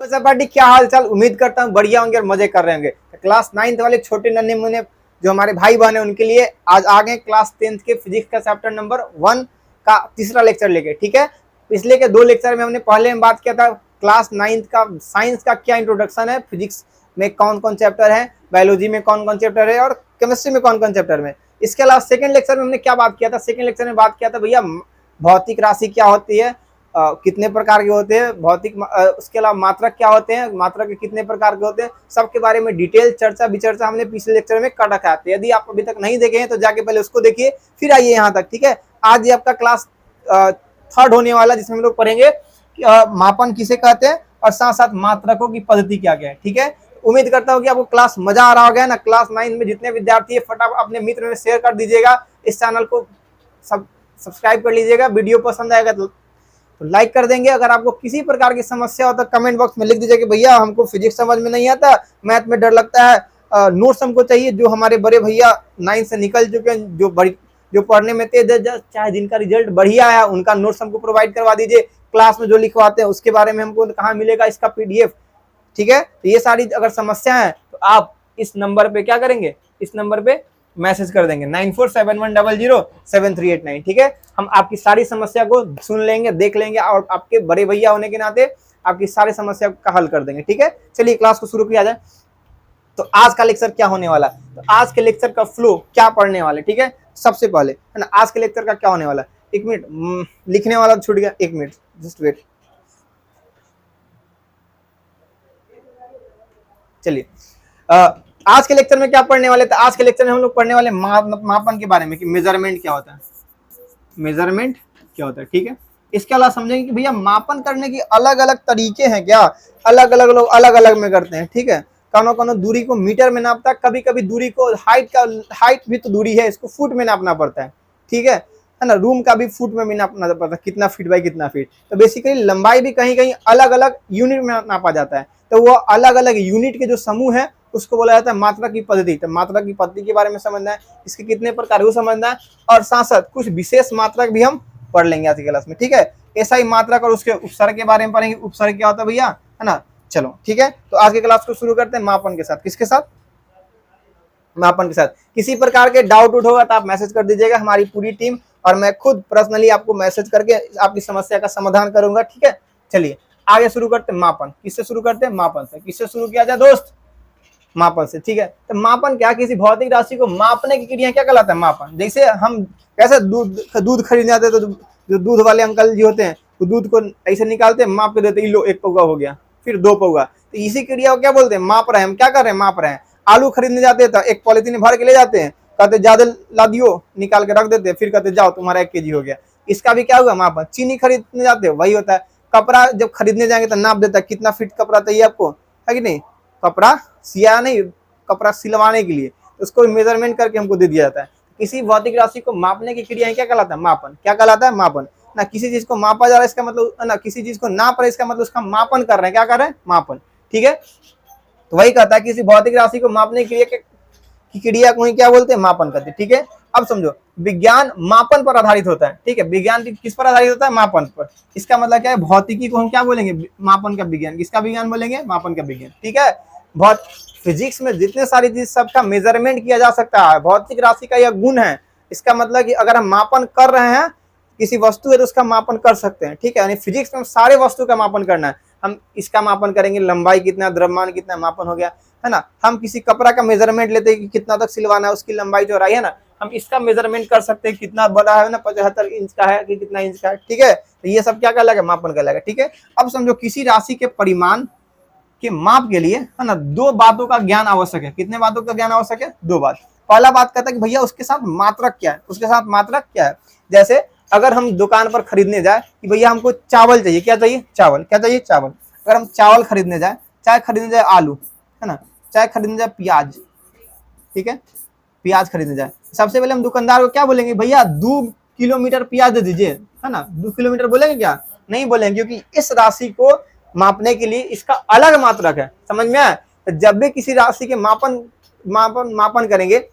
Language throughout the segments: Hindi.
पार्टी क्या हाल चाल, उम्मीद करता हूँ बढ़िया होंगे और मजे कर रहे होंगे। तो क्लास 9th वाले छोटे नन्हे मुन्ने जो हमारे भाई बहन है उनके लिए आज आ गए क्लास 10th के फिजिक्स का चैप्टर नंबर 1 का तीसरा लेक्चर लेके। ठीक है, पिछले के 2 लेक्चर में हमने पहले में बात किया था क्लास 9th का साइंस का क्या इंट्रोडक्शन है, फिजिक्स में कौन कौन चैप्टर है, बायोलॉजी में कौन कौन चैप्टर है और केमिस्ट्री में कौन कौन चैप्टर में। इसके अलावा सेकंड लेक्चर में हमने क्या बात किया था, सेकंड लेक्चर में बात किया था भैया भौतिक राशि क्या होती है, कितने प्रकार के होते हैं भौतिक, उसके अलावा मात्रक क्या होते हैं, मात्रक के कितने प्रकार के होते हैं, सबके बारे में डिटेल चर्चा विचर्चा हमने पिछले लेक्चर में कर रखा है। यदि आप अभी तक नहीं देखे हैं तो जाके पहले उसको देखिए फिर आइए यहाँ तक। ठीक है, आज ये आपका क्लास 3rd होने वाला जिसमें हम लोग पढ़ेंगे मापन किसे कहते हैं और साथ साथ मात्रकों की पद्धति क्या क्या है। ठीक है, उम्मीद करता हूँ कि आपको क्लास मजा आ रहा होगा ना। क्लास 9 में जितने विद्यार्थी है फटाफट अपने मित्र में शेयर कर दीजिएगा, इस चैनल को सब्सक्राइब कर लीजिएगा, वीडियो पसंद आएगा तो लाइक कर देंगे। अगर आपको किसी प्रकार की समस्या हो तो कमेंट बॉक्स में लिख दीजिए कि भैया हमको फिजिक्स समझ में नहीं आता, मैथ में डर लगता है, नोट्स हमको चाहिए। जो हमारे बड़े भैया 9 से निकल चुके हैं, जो पढ़ने में तेज है, चाहे जिनका रिजल्ट बढ़िया आया, उनका नोट्स हमको प्रोवाइड करवा दीजिए। क्लास में जो लिखवाते हैं उसके बारे में हमको कहाँ मिलेगा इसका पीडीएफ। ठीक है, तो ये सारी अगर समस्या है तो आप इस नंबर पे क्या करेंगे, इस नंबर पे मैसेज कर देंगे 9471007389। ठीक है, हम आपकी सारी समस्या को सुन लेंगे, देख लेंगे और आपके बड़े भैया होने के नाते आपकी सारी समस्या का हल कर देंगे। ठीक है, चलिए क्लास को शुरू किया जाए। तो आज का लेक्चर क्या होने वाला, तो आज के लेक्चर का फ्लो क्या पढ़ने वाले। ठीक है, सबसे पहले है ना आज के लेक्चर का क्या होने वाला। 1 मिनट, लिखने वाला छूट गया, 1 मिनट जस्ट वेट। चलिए आज के लेक्चर में क्या पढ़ने वाले थे, आज के लेक्चर में हम लोग पढ़ने वाले मापन के बारे में कि मेजरमेंट क्या होता है, मेजरमेंट क्या होता है। ठीक है, इसके अलावा समझेंगे कि भैया मापन करने की अलग अलग तरीके हैं क्या, अलग अलग लोग अलग अलग में करते हैं। ठीक है, कौनो कौनो दूरी को मीटर में नापता है, कभी कभी दूरी को हाइट भी तो दूरी है, इसको फुट में नापना पड़ता है। ठीक है ना, रूम का भी फुट में भी नापना पड़ता है, कितना फीट बाई कितना फीट। तो बेसिकली लंबाई भी कहीं कहीं अलग अलग यूनिट में नापा जाता है। तो वो अलग अलग यूनिट के जो समूह है उसको बोला जाता है मात्रा की पद्धति। तो मात्रा की पद्धति के बारे में समझना है, इसके कितने प्रकार वो समझना है और साथ साथ कुछ विशेष मात्रक भी हम पढ़ लेंगे आज की क्लास में। ठीक है, ऐसा ही मात्रक और उसके उपसर्ग के बारे में पढ़ेंगे, उपसर्ग क्या होता है भैया, है ना। चलो ठीक है, तो आज की क्लास को शुरू करते हैं मापन के साथ। किसके साथ, मापन के साथ। किसी प्रकार के डाउट उठ होगा तो आप मैसेज कर दीजिएगा, हमारी पूरी टीम और मैं खुद पर्सनली आपको मैसेज करके आपकी समस्या का समाधान करूंगा। ठीक है, चलिए आगे शुरू करते हैं मापन। किससे शुरू करते हैं, मापन से। किससे शुरू किया जाए दोस्त, मापन से। ठीक है, तो मापन क्या, किसी भौतिक राशि को मापने की क्रिया क्या कहलाता है, मापन। जैसे हम कैसे दूध खरीदने जाते हैं तो जो दूध वाले अंकल जी होते हैं वो दूध को ऐसे निकालते हैं, माप के देते हैं, लो 1 पौवा हो गया, फिर 2 पौवा। तो इसी क्रिया को क्या बोलते हैं, माप रहे हैं। हम क्या कर रहे हैं, माप रहे हैं। आलू खरीदने जाते हैं तो एक पॉलिथीन भर के ले जाते हैं, कहते ज्यादा ला दियो, निकाल के रख देते हैं, फिर कहते जाओ तुम्हारा 1 kg हो गया। इसका भी क्या हुआ, मापन। चीनी खरीदने जाते हैं वही होता है। कपड़ा जब खरीदने जाएंगे तो नाप देता है कितना फीट कपड़ा चाहिए आपको, है कि नहीं। कपड़ा सिया नहीं, कपड़ा सिलवाने के लिए उसको मेजरमेंट करके हमको दे दिया जाता है। किसी भौतिक राशि को मापने की क्रिया क्या कहलाता है, मापन। क्या कहलाता है, मापन ना। किसी चीज को मापा जा रहा है इसका मतलब ना, किसी चीज को नाप रहे इसका मतलब उसका मापन कर रहे हैं। क्या कर रहे हैं, मापन। ठीक है, तो वही कहता है किसी भौतिक राशि को मापने की क्रिया को ही क्या बोलते हैं, मापन करते हैं। ठीक है, अब समझो विज्ञान मापन पर आधारित होता है। ठीक है, विज्ञान किस पर आधारित होता है, मापन पर। इसका मतलब क्या है, भौतिकी को हम क्या बोलेंगे, मापन का विज्ञान। किसका विज्ञान बोलेंगे, मापन का विज्ञान। ठीक है, बहुत फिजिक्स में जितने सारी चीज सबका मेजरमेंट किया जा सकता है, भौतिक राशि का यह गुण है। इसका मतलब कि अगर हम मापन कर रहे हैं किसी वस्तु है तो उसका मापन कर सकते हैं। ठीक है, यानी फिजिक्स में सारे वस्तु का मापन करना है। हम इसका मापन करेंगे, लंबाई कितना, द्रव्यमान कितना, मापन हो गया, है ना। हम किसी कपड़ा का मेजरमेंट लेते हैं कि कितना तक सिलवाना है, उसकी लंबाई चौड़ाई, है ना। हम इसका मेजरमेंट कर सकते हैं कितना बड़ा है ना, 75 इंच का है कि कितना इंच का है। ठीक है, तो ये सब क्या कहलाएगा, मापन कहलाएगा। ठीक है, अब समझो किसी राशि के परिमाण के माप के लिए, है ना, 2 बातों का ज्ञान आवश्यक है। कितने बातों का ज्ञान आवश्यक है, 2 बात। पहला बात कहता है कि भैया उसके साथ मात्रक क्या है, उसके साथ मात्रक क्या है। जैसे अगर हम दुकान पर खरीदने जाए कि भैया हमको चावल चाहिए, क्या चाहिए, चावल। क्या चाहिए, चावल। अगर हम चावल खरीदने जाए, चाहे खरीदने जाए आलू, है ना, चाहे खरीदने जाए प्याज। ठीक है, प्याज खरीदने जाए, सबसे पहले हम दुकानदार को क्या बोलेंगे, भैया 2 किलोमीटर प्याज दे दीजिए, है ना। 2 किलोमीटर बोलेंगे क्या, नहीं बोलेंगे, क्योंकि इस राशि को मापने के लिए इसका अलग मात्रक है। समझ में आया। तो जब भी किसी राशि के मापन करेंगे,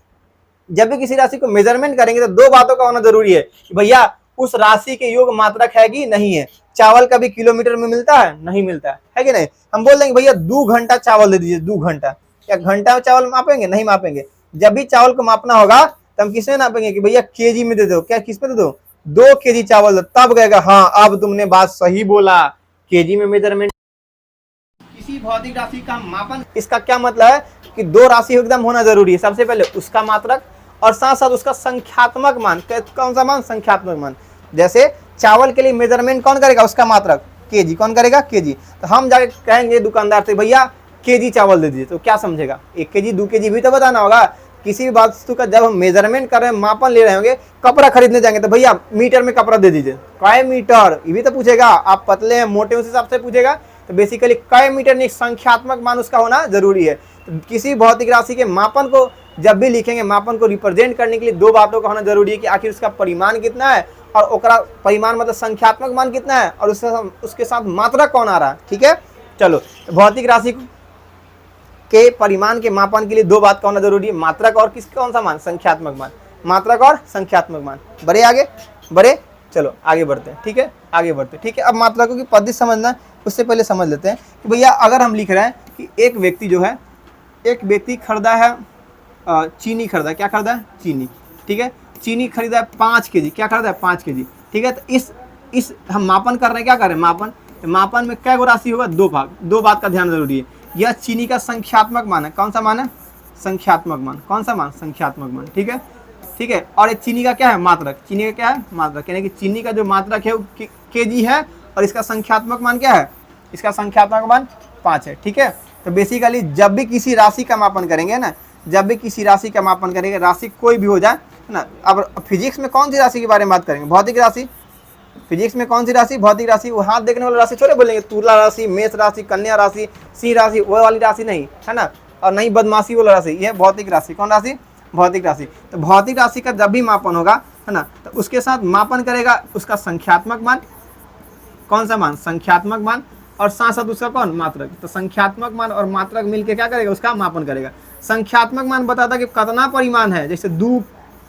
जब भी किसी राशि को मेजरमेंट करेंगे तो 2 बातों का होना जरूरी है कि भैया उस राशि के योग मात्रक है कि नहीं है। चावल कभी किलोमीटर में मिलता है, नहीं मिलता है कि नहीं। हम बोल देंगे भैया 2 घंटा चावल दे दीजिए, 2 घंटा, क्या घंटा में चावल मापेंगे, नहीं मापेंगे। जब भी चावल को मापना होगा तो हम किसमें नापेंगे कि भैया केजी में दे दो, क्या किसमें दे दो, 2 केजी चावल दो, तब कहेगा हाँ अब तुमने बात सही बोला, केजी में मेजरमेंट। किसी भौतिक राशि का मापन, इसका क्या मतलब है कि 2 राशि एकदम होना जरूरी है। सबसे पहले उसका मात्रक और साथ साथ उसका संख्यात्मक मान। कौन सा मान, संख्यात्मक मान। जैसे चावल के लिए मेजरमेंट कौन करेगा, उसका मात्रक केजी, कौन करेगा, केजी। तो हम जाके कहेंगे दुकानदार से भैया केजी चावल दे दीजिए, तो क्या समझेगा, 1 केजी 2 केजी भी तो बताना होगा। किसी भी वस्तु का जब हम मेजरमेंट कर रहे हैं, मापन ले रहे होंगे, कपड़ा खरीदने जाएंगे तो भैया मीटर में कपड़ा दे दीजिए, काय मीटर, ये भी तो पूछेगा। आप पतले हैं मोटे, उस हिसाब से पूछेगा। तो बेसिकली काय मीटर नहीं, संख्यात्मक मान उसका होना जरूरी है। तो किसी भौतिक राशि के मापन को जब भी लिखेंगे, मापन को रिप्रेजेंट करने के लिए 2 बातों का होना जरूरी है कि आखिर उसका परिमाण कितना है, और ओकरा परिमाण मतलब संख्यात्मक मान कितना है, और उसके साथ मात्रा कौन आ रहा है। ठीक है, चलो। तो भौतिक राशि के परिमाण के मापन के लिए 2 बात का होना जरूरी है, मात्रक और कौन सा मान, संख्यात्मक मान। मात्रक और संख्यात्मक मान। बढ़े आगे, बढ़े, चलो आगे बढ़ते हैं। ठीक है, आगे बढ़ते हैं। ठीक है, अब मात्रकों की पद्धति समझना, उससे पहले समझ लेते हैं कि भैया अगर हम लिख रहे हैं कि एक व्यक्ति जो है, एक व्यक्ति खरीदा है चीनी, खरीदा, क्या खरीदा है, चीनी। ठीक है, चीनी खरीदा है 5 केजी, क्या खरीदा है, 5 केजी। ठीक है, तो इस हम मापन कर रहे हैं, क्या कर रहे हैं, मापन। मापन में क्या राशि होगा, 2 भाग। 2 बात का ध्यान जरूरी है। यह चीनी का संख्यात्मक मान है, कौन सा मान है, संख्यात्मक मान। कौन सा मान, संख्यात्मक मान। ठीक है, ठीक है। और एक चीनी का क्या है, मात्रक। चीनी का क्या है, मात्रक, यानी कि चीनी का जो मात्रक है वो केजी है, और इसका संख्यात्मक मान क्या है, इसका संख्यात्मक मान 5 है। ठीक है, तो बेसिकली जब भी किसी राशि का मापन करेंगे ना, जब भी किसी राशि का मापन करेंगे, राशि कोई भी हो जाए, है ना। अब फिजिक्स में कौन सी राशि के बारे में बात करेंगे, भौतिक राशि। फिजिक्स में कौन सी राशि, भौतिक राशि। वो हाथ देखने वाली राशि थोड़े बोलेंगे, तुला राशि, मेष राशि, कन्या राशि, सिंह राशि, वो वाली राशि नहीं है ना, और नहीं बदमाशी वाला राशि, ये भौतिक राशि। कौन राशि, भौतिक राशि। तो भौतिक राशि का जब भी मापन होगा, है ना, तो उसके साथ मापन करेगा उसका संख्यात्मक मान। कौन सा मान, संख्यात्मक मान, और साथ साथ उसका कौन, मात्रक। तो संख्यात्मक मान और मात्रक मिलके क्या करेगा, उसका मापन करेगा। संख्यात्मक मान बताता कि कितना परिमाण है, जैसे 2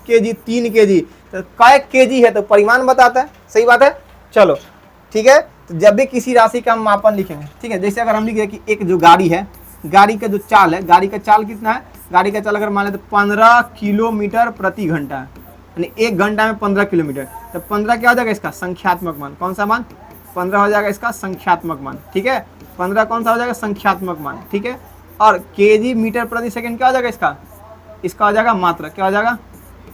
केजी, 3 केजी, तो काय केजी है, तो परिमाण बताता है। सही बात है, चलो ठीक है। तो जब भी किसी राशि का हम मापन लिखेंगे, ठीक है, जैसे अगर हम लिखे कि एक जो गाड़ी है, गाड़ी का जो चाल है, गाड़ी का चाल कितना है, गाड़ी का चाल अगर मान ले तो 15 किलोमीटर प्रति घंटा है, यानी 1 घंटा में 15 किलोमीटर। तो 15 क्या हो जाएगा, इसका संख्यात्मक मान। कौन सा मान, 15 हो जाएगा इसका संख्यात्मक मान। ठीक है, 15 कौन सा हो जाएगा, संख्यात्मक मान। ठीक है, और केजी मीटर प्रति सेकंड क्या हो जाएगा, इसका हो जाएगा मात्रक। क्या हो जाएगा,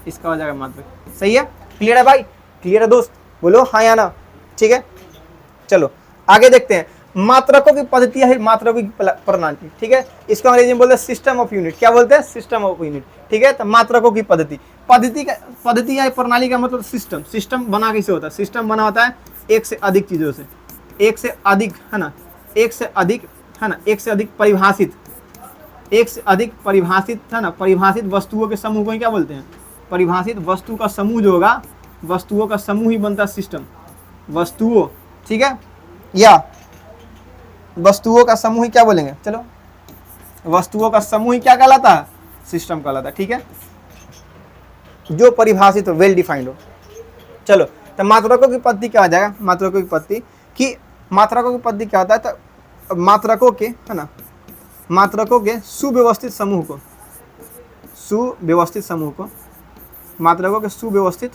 इसका हो जाएगा मात्रक। सही है, क्लियर है भाई, क्लियर है दोस्त, बोलो हाँ या ना। ठीक है, चलो आगे देखते हैं। मात्रकों की पद्धति है, मात्रकों की प्रणाली। ठीक है, इसको अंग्रेजी में बोलते हैं सिस्टम ऑफ यूनिट। क्या बोलते हैं, सिस्टम ऑफ यूनिट। ठीक है, तो मात्रकों की पद्धति या प्रणाली का मतलब सिस्टम। सिस्टम बना कैसे होता है, सिस्टम बना होता है एक से अधिक चीजों से, एक से अधिक, है ना, एक से अधिक, है ना, एक से अधिक परिभाषित, एक से अधिक परिभाषित, है ना, परिभाषित वस्तुओं के समूह को क्या बोलते हैं, परिभाषित वस्तु का समूह जो होगा, वस्तुओं का समूह ही बनता है सिस्टम। वस्तुओं, ठीक है, या वस्तुओं का समूह ही क्या बोलेंगे, चलो वस्तुओं का समूह ही क्या कहलाता है, सिस्टम कहलाता है। ठीक है, जो परिभाषित हो, वेल डिफाइंड हो। चलो, तो मात्रकों की पद्धति क्या आ जाएगा, मात्रकों की पद्धति कि मात्रकों की पद्धति क्या होता है, तो मात्रकों के, है ना, मात्रकों के सुव्यवस्थित समूह को, सुव्यवस्थित समूह को, मात्रकों के सुव्यवस्थित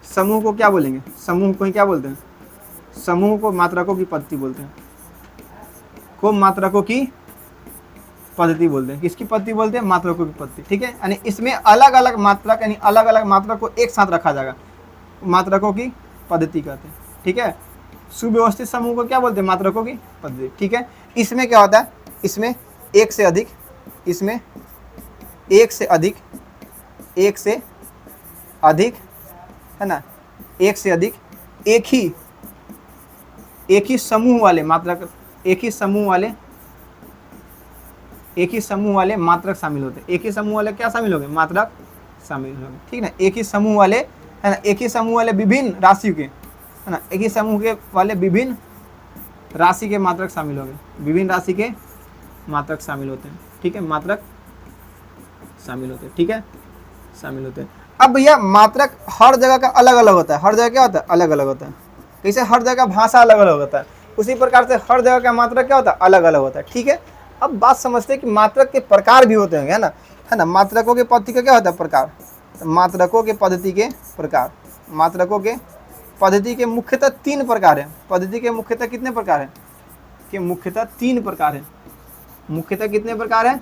समूह को क्या बोलेंगे, समूह को ही क्या बोलते हैं, समूह को मात्रकों की पद्धति बोलते हैं, को मात्रकों की पद्धति बोलते हैं। किसकी पद्धति बोलते हैं, मात्रकों की पद्धति। ठीक है, यानी इसमें अलग अलग मात्रक, यानी अलग अलग मात्रक को एक साथ रखा जाएगा, मात्रकों की पद्धति कहते हैं। ठीक है, सुव्यवस्थित समूह को क्या बोलते हैं, मात्रकों की पद्धति। ठीक है, इसमें क्या होता है, इसमें एक से अधिक, इसमें एक से अधिक, एक से अधिक, है ना, एक से अधिक, एक ही समूह वाले मात्रक, एक ही समूह वाले मात्रक शामिल होते हैं। एक ही समूह वाले क्या शामिल हो गए, मात्रक शामिल हो गए। ठीक है ना, एक ही समूह वाले, है ना, एक ही समूह वाले विभिन्न राशियों के, है ना, एक ही समूह के वाले विभिन्न राशि के मात्रक शामिल हो गए, विभिन्न राशि के मात्रक शामिल होते हैं। ठीक है, मात्रक शामिल होते हैं। ठीक है, शामिल होते हैं। अब भैया मात्रक हर जगह का अलग अलग होता है, हर जगह क्या होता है, अलग अलग होता है। जैसे हर जगह का भाषा अलग अलग होता है, उसी प्रकार से हर जगह का मात्रक क्या होता है, अलग अलग होता है। ठीक है, अब बात समझते हैं कि मात्रक के प्रकार भी होते हैं, है ना। मात्रकों के पद्धति का क्या होता है, प्रकार। तो मात्रकों के पद्धति के प्रकार, मात्रकों के पद्धति के मुख्यतः 3 प्रकार है। पद्धति के मुख्यतः कितने प्रकार है, कि मुख्यतः 3 प्रकार है। मुख्यतः कितने प्रकार है,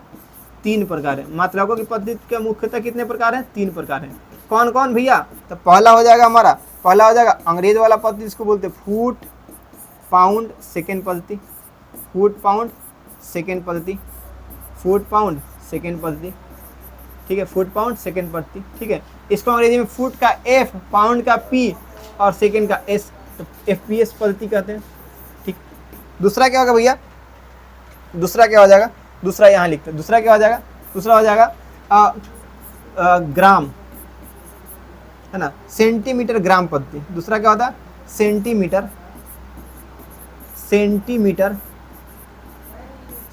3 प्रकार है। मात्रकों की पद्धति के मुख्यतः कितने प्रकार है, 3 प्रकार है। कौन कौन भैया, तो पहला हो जाएगा हमारा, पहला हो जाएगा अंग्रेज वाला पद्धति, जिसको बोलते हैं फुट पाउंड सेकेंड पद्धति। फुट पाउंड सेकेंड पद्धति, फुट पाउंड सेकेंड पद्धति। ठीक है, फुट पाउंड सेकेंड पद्धति। ठीक है, इसको अंग्रेजी में फुट का F, पाउंड का P और सेकेंड का S, तो FPS पद्धति कहते हैं। ठीक, दूसरा क्या होगा भैया, दूसरा क्या हो जाएगा, दूसरा यहाँ लिखते हैं, दूसरा क्या हो जाएगा, दूसरा हो जाएगा ग्राम, है ना, सेंटीमीटर ग्राम पद्धति। दूसरा क्या होता है, सेंटीमीटर, सेंटीमीटर,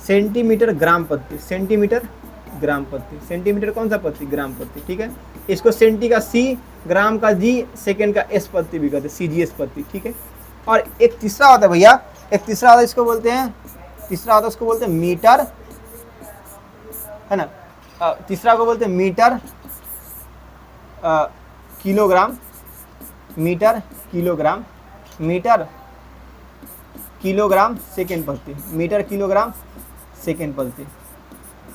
सेंटीमीटर ग्राम पद्धति, सेंटीमीटर ग्राम पद्धति। सेंटीमीटर कौन सा पद्धति, ग्राम पद्धति। ठीक है, इसको सेंटी का C, ग्राम का G, सेकेंड का S पद्धति भी कहते हैं, CGS पद्धति। ठीक है, और एक तीसरा होता है भैया, एक तीसरा होता है, इसको बोलते हैं, तीसरा होता है उसको बोलते हैं मीटर, है ना। तीसरा को बोलते हैं metre kilogram, metre kilogram, metre kilogram second पद्धति, मीटर किलोग्राम सेकेंड पद्धति,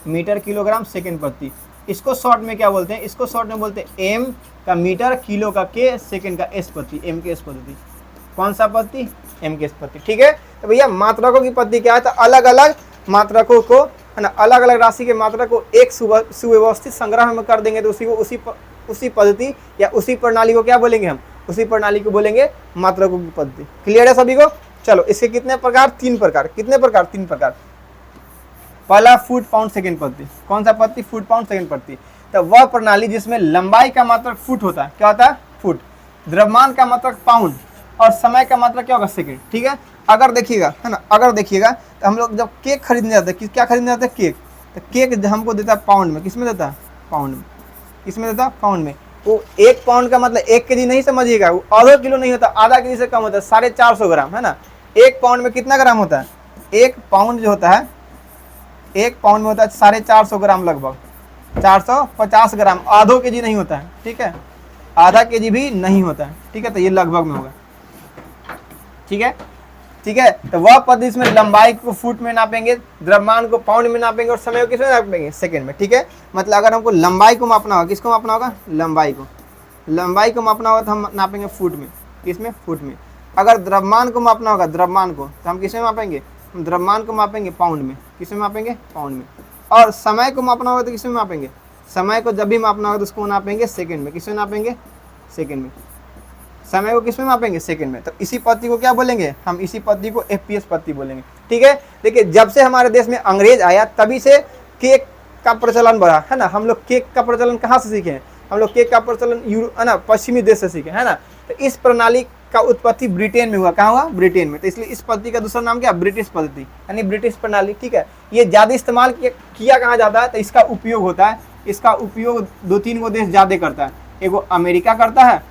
मीटर किलोग्राम सेकेंड पद्धति। इसको शॉर्ट में क्या बोलते हैं, इसको शॉर्ट में बोलते हैं M का मीटर, किलो का K, सेकेंड का S पद्धति, MKS पद्धति। कौन सा पद्धति, MKS पद्धति। ठीक है, तो भैया मात्रकों की पद्धति क्या है, तो अलग अलग मात्रकों को, है ना, अलग अलग राशि के मात्रक को एक सुव्यवस्थित संग्रह में कर देंगे तो उसी पद्धति या उसी प्रणाली को क्या बोलेंगे हम, उसी प्रणाली को बोलेंगे मात्रकों की पद्धति। क्लियर है सभी को। चलो, इसके कितने प्रकार, 3 प्रकार। कितने प्रकार, 3 प्रकार। पहला फुट पाउंड सेकेंड पद्धति। कौन सा पद्धति, फुट पाउंड सेकेंड पद्धति। तो वह प्रणाली जिसमें लंबाई का मात्रक फुट होता है, क्या होता है, फुट, द्रव्यमान का मात्रक पाउंड और समय का मात्रक क्या होगा, सेकेंड। ठीक है, अगर देखिएगा, है ना, अगर देखिएगा तो हम लोग जब केक खरीदने जाते हैं, क्या खरीदने जाते हैं, केक, तो केक हमको देता है पाउंड में। किस में देता है, पाउंड में। किसमें देता है, पाउंड में। वो 1 पाउंड का मतलब 1 केजी नहीं समझिएगा, वो आधा किलो नहीं होता, आधा केजी से कम होता है, 450 ग्राम, है ना। 1 पाउंड में कितना ग्राम होता है, 1 पाउंड जो होता है, 1 पाउंड में होता है 450 ग्राम, लगभग 450 ग्राम, आधो केजी नहीं होता है। ठीक है, आधा केजी भी नहीं होता है। ठीक है, तो ये लगभग में होगा। ठीक है, ठीक है, तो वह पद्धति इसमें लंबाई को फुट में नापेंगे, द्रव्यमान को पाउंड में नापेंगे और समय को किसमें नापेंगे, सेकंड में। ठीक है, मतलब अगर हमको लंबाई को मापना होगा, किसको मापना होगा, लंबाई को, लंबाई को मापना होगा तो हम नापेंगे फुट में। किसमें, फुट में। अगर द्रव्यमान को मापना होगा, द्रव्यमान को, तो हम किसमें मापेंगे, हम द्रव्यमान को मापेंगे पाउंड में। किसमें मापेंगे, पाउंड में। और समय को मापना होगा तो किसमें मापेंगे, समय को जब भी मापना होगा तो उसको नापेंगे सेकंड में। किसमें नापेंगे, सेकंड में। समय को किसमें मापेंगे, सेकंड में। तो इसी पद्धति को क्या बोलेंगे हम, इसी पद्धति को FPS पद्धति बोलेंगे। ठीक है, देखिए जब से हमारे देश में अंग्रेज आया तभी से केक का प्रचलन बढ़ा, है ना। हम लोग केक का प्रचलन कहाँ से सीखे हैं, हम लोग केक का प्रचलन है ना, पश्चिमी देश से सीखे, है ना। तो इस प्रणाली का उत्पत्ति ब्रिटेन में हुआ। कहाँ हुआ, ब्रिटेन में। तो इसलिए इस पद्धति का दूसरा नाम क्या, ब्रिटिश पद्धति, यानी ब्रिटिश प्रणाली। ठीक है, ये ज़्यादा इस्तेमाल किया कहाँ जाता है, तो इसका उपयोग होता है, इसका उपयोग 2-3 गो देश ज़्यादा करता है। एगो अमेरिका करता है,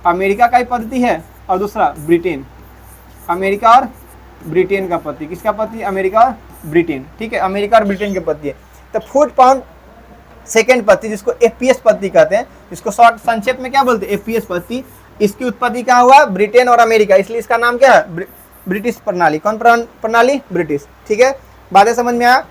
अमेरिका का ही पद्धति है, और दूसरा ब्रिटेन, अमेरिका और ब्रिटेन का पद्धति। किसका पद्धति, अमेरिका और ब्रिटेन। ठीक है, अमेरिका और ब्रिटेन की पद्धति है। तो फुट पाउंड सेकेंड पद्धति, जिसको FPS पद्धति कहते हैं, जिसको शॉर्ट संक्षेप में क्या बोलते हैं, FPS पद्धति। इसकी उत्पत्ति कहाँ हुआ, ब्रिटेन और अमेरिका, इसलिए इसका नाम क्या है, ब्रिटिश प्रणाली। कौन प्रणाली, ब्रिटिश। ठीक है, बातें समझ में आया।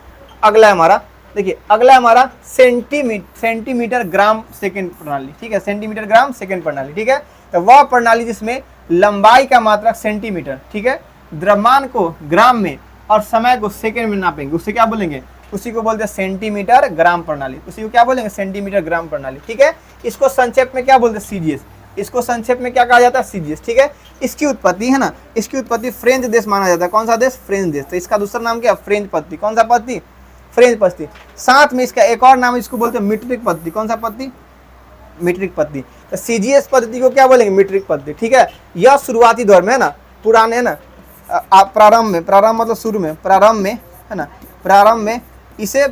अगला हमारा देखिए, अगला हमारा सेंटीमीटर ग्राम सेकेंड प्रणाली। ठीक है, सेंटीमीटर ग्राम सेकेंड प्रणाली। ठीक है, तो वह प्रणाली जिसमें लंबाई का मात्रक सेंटीमीटर, ठीक है, द्रव्यमान को ग्राम में और समय को सेकेंड में नापेंगे, उसे क्या बोलेंगे, उसी को बोलते हैं सेंटीमीटर ग्राम प्रणाली। उसी को क्या बोलेंगे, सेंटीमीटर ग्राम प्रणाली। ठीक है, इसको संक्षेप में क्या बोलते हैं, CGS। इसको संक्षेप में क्या कहा जाता है, CGS। ठीक है, इसकी उत्पत्ति, है ना, इसकी उत्पत्ति फ्रेंच देश माना जाता है। कौन सा देश, फ्रेंच देश। तो इसका दूसरा नाम क्या, फ्रेंच पद्धति। कौन सा पद्धति, फ्रेंच पद्धति। साथ में इसका एक और नाम है, इसको बोलते हैं मीट्रिक पद्धति। कौन सा पद्धति, मीट्रिक पद्धति। तो CGS पद्धति को क्या बोलेंगे, मीट्रिक पद्धति। ठीक है, यह शुरुआती दौर में, है ना, पुराने, है ना, प्रारंभ में, प्रारंभ मतलब शुरू में, प्रारंभ में, है ना, प्रारंभ में इसे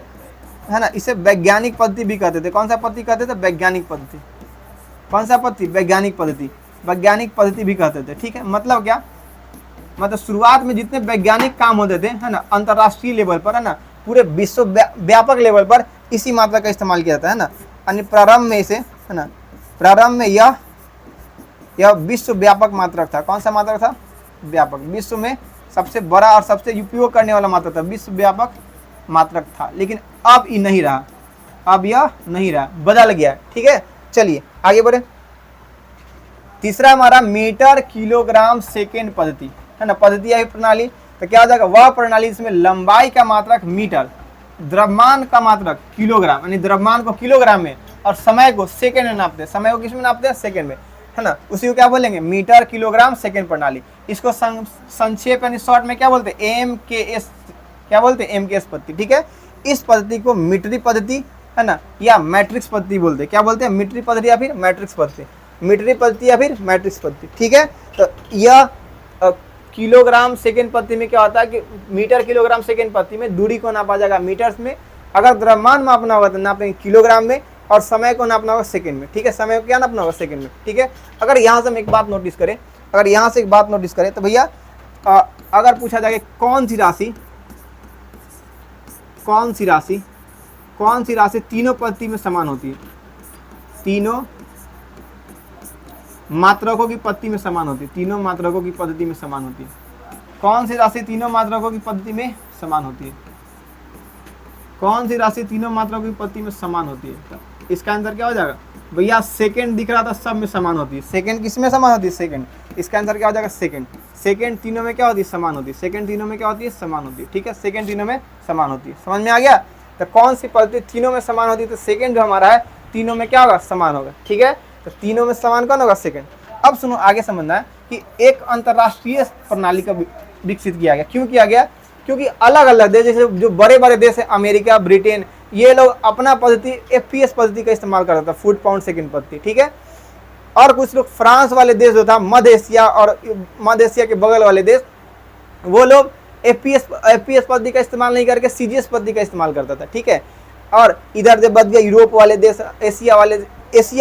है ना, इसे वैज्ञानिक पद्धति भी कहते थे। कौन सा पद्धति कहते थे? वैज्ञानिक पद्धति। कौन सा पद्धति? वैज्ञानिक पद्धति। वैज्ञानिक पद्धति भी कहते थे, ठीक है। मतलब क्या? मतलब शुरुआत में जितने वैज्ञानिक काम होते थे, है ना, अंतर्राष्ट्रीय लेवल पर, है ना, पूरे विश्व व्यापक लेवल पर इसी मात्रा का इस्तेमाल किया जाता है ना। यानी प्रारंभ में इसे, है ना, प्रारंभ में यह विश्व व्यापक मात्रक था। कौन सा मात्रक था? व्यापक। विश्व में सबसे बड़ा और सबसे उपयोग करने वाला मात्रक था, विश्व व्यापक मात्रक था। लेकिन अब ये नहीं रहा, अब यह नहीं रहा, बदल गया, ठीक है। चलिए आगे बढ़े। तीसरा हमारा मीटर किलोग्राम सेकेंड पद्धति, है ना, पद्धति है प्रणाली। तो क्या हो जाएगा? वह प्रणाली जिसमें लंबाई का मात्रक मीटर, द्रव्यमान का मात्रक किलोग्राम, यानी द्रव्यमान को किलोग्राम में और समय को सेकंड में नापते हैं। समय को किसमें नापते हैं? सेकंड में, है ना। उसी को क्या बोलेंगे? मीटर किलोग्राम सेकंड प्रणाली। इसको संक्षेप यानी शॉर्ट में क्या बोलते हैं? MKS। क्या बोलते हैं? MKS पद्धति, ठीक है। इस पद्धति को मीट्रिक पद्धति, है ना, या मैट्रिक्स पद्धति बोलते हैं। क्या बोलते हैं? मीट्रिक पद्धति या फिर मैट्रिक्स पद्धति। मीट्रिक पद्धति या फिर मैट्रिक्स पद्धति, ठीक है। तो यह किलोग्राम सेकेंड पद्धति में क्या होता है कि मीटर किलोग्राम सेकेंड पद्धति में दूरी को नापा जाएगा मीटर्स में, अगर द्रव्यमान मापना होगा तो नापेंगे किलोग्राम में, और समय को नापना होगा सेकंड में, ठीक है। समय को क्या नापना होगा? सेकंड में, ठीक है। अगर यहाँ से हम एक बात नोटिस करें, अगर यहाँ से एक बात नोटिस करें तो भैया अगर पूछा जाए कौन सी राशि तीनों पद्धति में समान होती है, तीनों मात्रकों की पद्धति में समान होती है, तीनों मात्रकों की पद्धति में समान होती है। कौन सी राशि तीनों मात्रकों की पद्धति में समान होती है? कौन सी राशि तीनों मात्राओं की पद्धति में समान होती है? तो इसका आंसर क्या हो जाएगा? भैया सेकंड दिख रहा था, सब में समान होती है। सेकंड किस में समान होती है? सेकंड। इसका आंसर क्या हो जाएगा? सेकंड। सेकंड तीनों में क्या होती है? समान होती है। सेकंड तीनों में क्या होती है? समान होती है, ठीक है। सेकंड तीनों में समान होती है। समझ में आ गया? तो कौन सी पद्धति तीनों में समान होती है? तो सेकंड जो हमारा है तीनों में क्या होगा? समान होगा, ठीक है। तो तीनों में समान कौन होगा? सेकंड। अब सुनो, आगे समझना है कि एक अंतर्राष्ट्रीय प्रणाली का विकसित किया गया। क्यों किया गया? क्योंकि अलग अलग देश, जैसे जो बड़े बड़े देश है अमेरिका, ब्रिटेन, ये लोग अपना पद्धति FPS पद्धति का इस्तेमाल करता था, फुट पाउंड सेकंड पद्धति, ठीक है। और कुछ लोग फ्रांस वाले देश जो था, मध्य एशिया और मध्य एशिया के बगल वाले देश, वो लोग FPS पद्धति का इस्तेमाल नहीं करके CGS पद्धति का इस्तेमाल करता था, ठीक है। और इधर जब बच गया यूरोप वाले देश, एशिया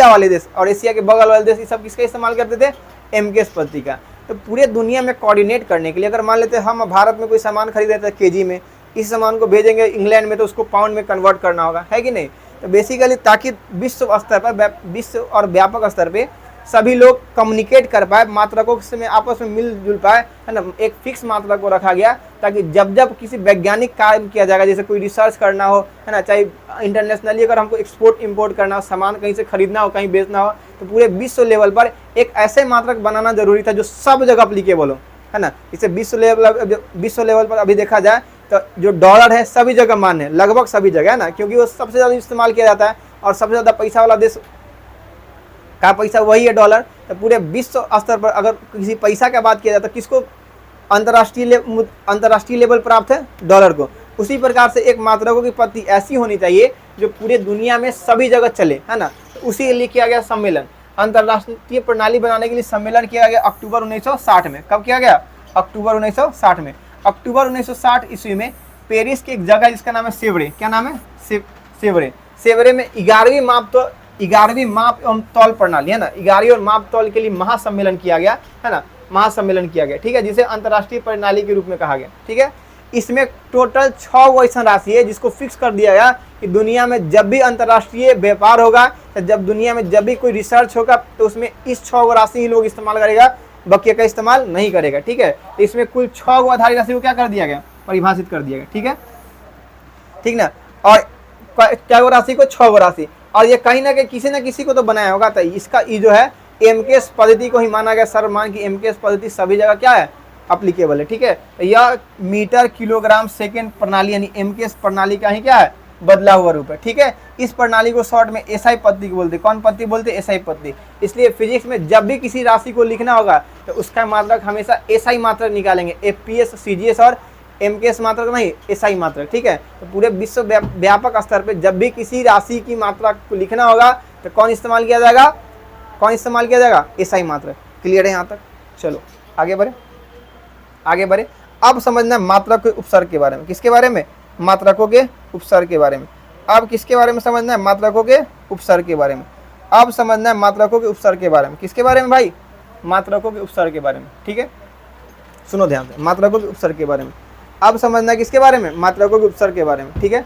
वाले देश और एशिया के बगल वाले देश, ये सब किसका इस्तेमाल करते थे? MKS पद्धति का। तो पूरे दुनिया में कोऑर्डिनेट करने के लिए, अगर मान लेते हम भारत में कोई सामान खरीद रहे थे KG में, इस सामान को भेजेंगे इंग्लैंड में तो उसको पाउंड में कन्वर्ट करना होगा, है कि नहीं। तो बेसिकली ताकि विश्व स्तर पर, विश्व और व्यापक स्तर पे सभी लोग कम्युनिकेट कर पाए, मात्रकों से आपस में मिलजुल पाए, है ना। एक फिक्स मात्रा को रखा गया ताकि जब जब किसी वैज्ञानिक कार्य किया जाएगा, जैसे कोई रिसर्च करना हो, है ना, चाहे इंटरनेशनली अगर हमको एक्सपोर्ट इंपोर्ट करना हो, सामान कहीं से खरीदना हो, कहीं बेचना हो, तो पूरे विश्व लेवल पर एक ऐसे मात्रक बनाना जरूरी था जो सब जगह अप्लीकेबल हो, है ना। इसे विश्व लेवल पर अभी देखा जाए तो जो डॉलर है सभी जगह मान्य है, लगभग सभी जगह, है ना, क्योंकि वो सबसे ज़्यादा इस्तेमाल किया जाता है और सबसे ज़्यादा पैसा वाला देश का पैसा वही है डॉलर। तो पूरे विश्व स्तर पर अगर किसी पैसा का बात किया जाता है, किसको अंतर्राष्ट्रीय लेवल प्राप्त है? डॉलर को। उसी प्रकार से एक मात्रकों की पद्धति ऐसी होनी चाहिए जो पूरे दुनिया में सभी जगह चले, है ना। तो उसी के लिए किया गया सम्मेलन, अंतर्राष्ट्रीय प्रणाली बनाने के लिए सम्मेलन किया गया अक्टूबर 1960 में। कब किया गया? अक्टूबर 1960 में। अक्टूबर 1960 ईस्वी में पेरिस की एक जगह जिसका नाम है सेवरे। क्या नाम है? सेवरे में 11वीं माप एवं तौल प्रणाली, है ना, 11वीं और माप तौल के लिए महासम्मेलन किया गया, है ना, महासम्मेलन किया गया, ठीक है, जिसे अंतर्राष्ट्रीय प्रणाली के रूप में कहा गया, ठीक है। इसमें टोटल 6 ऐसा राशि है जिसको फिक्स कर दिया गया कि दुनिया में जब भी अंतर्राष्ट्रीय व्यापार होगा, तो जब दुनिया में जब भी कोई रिसर्च होगा, तो उसमें इस 6 राशि ही लोग इस्तेमाल करेगा, बकिया का इस्तेमाल नहीं करेगा, ठीक है। तो इसमें कुल 6 आधारित राशि को क्या कर दिया गया? परिभाषित कर दिया गया, ठीक है, ठीक ना। और क्या राशि को? 6 राशि। और ये कहीं ना कहीं किसी न किसी को तो बनाया होगा, तो इसका ये जो है MKS पद्धति को ही माना गया सर्वमान की MKS पद्धति सभी जगह क्या है? अप्लीकेबल है, ठीक है। तो यह मीटर किलोग्राम सेकेंड प्रणाली यानी MKS प्रणाली का ही क्या है? बदला हुआ रूप है, ठीक है। इस प्रणाली को शॉर्ट में SI पद्धति बोलते। कौन पद्धति बोलते? SI पद्धति। इसलिए फिजिक्स में जब भी किसी राशि को लिखना होगा तो उसका मात्रक हमेशा SI मात्रक निकालेंगे, FPS CGS और MKS मात्रक नहीं, SI मात्रक, ठीक है। तो पूरे विश्व व्यापक स्तर पे जब भी किसी राशि की मात्रा को लिखना होगा तो कौन इस्तेमाल किया जाएगा? कौन इस्तेमाल किया जाएगा? SI मात्रक। क्लियर है यहाँ तक? चलो आगे बढ़े। अब समझना मात्रक के उपसर्ग के बारे में। किसके बारे में? मात्रकों के उपसर्ग के बारे में। अब किसके बारे में समझना है? मात्रकों के उपसर्ग के बारे में। अब समझना है मात्रकों के उपसर्ग के बारे में। किसके बारे में भाई? मात्रकों के उपसर्ग के बारे में। ठीक है, सुनो ध्यान से, मात्रकों के उपसर्ग के बारे में। अब समझना है किसके बारे में? मात्रकों के उपसर्ग के बारे में। ठीक है,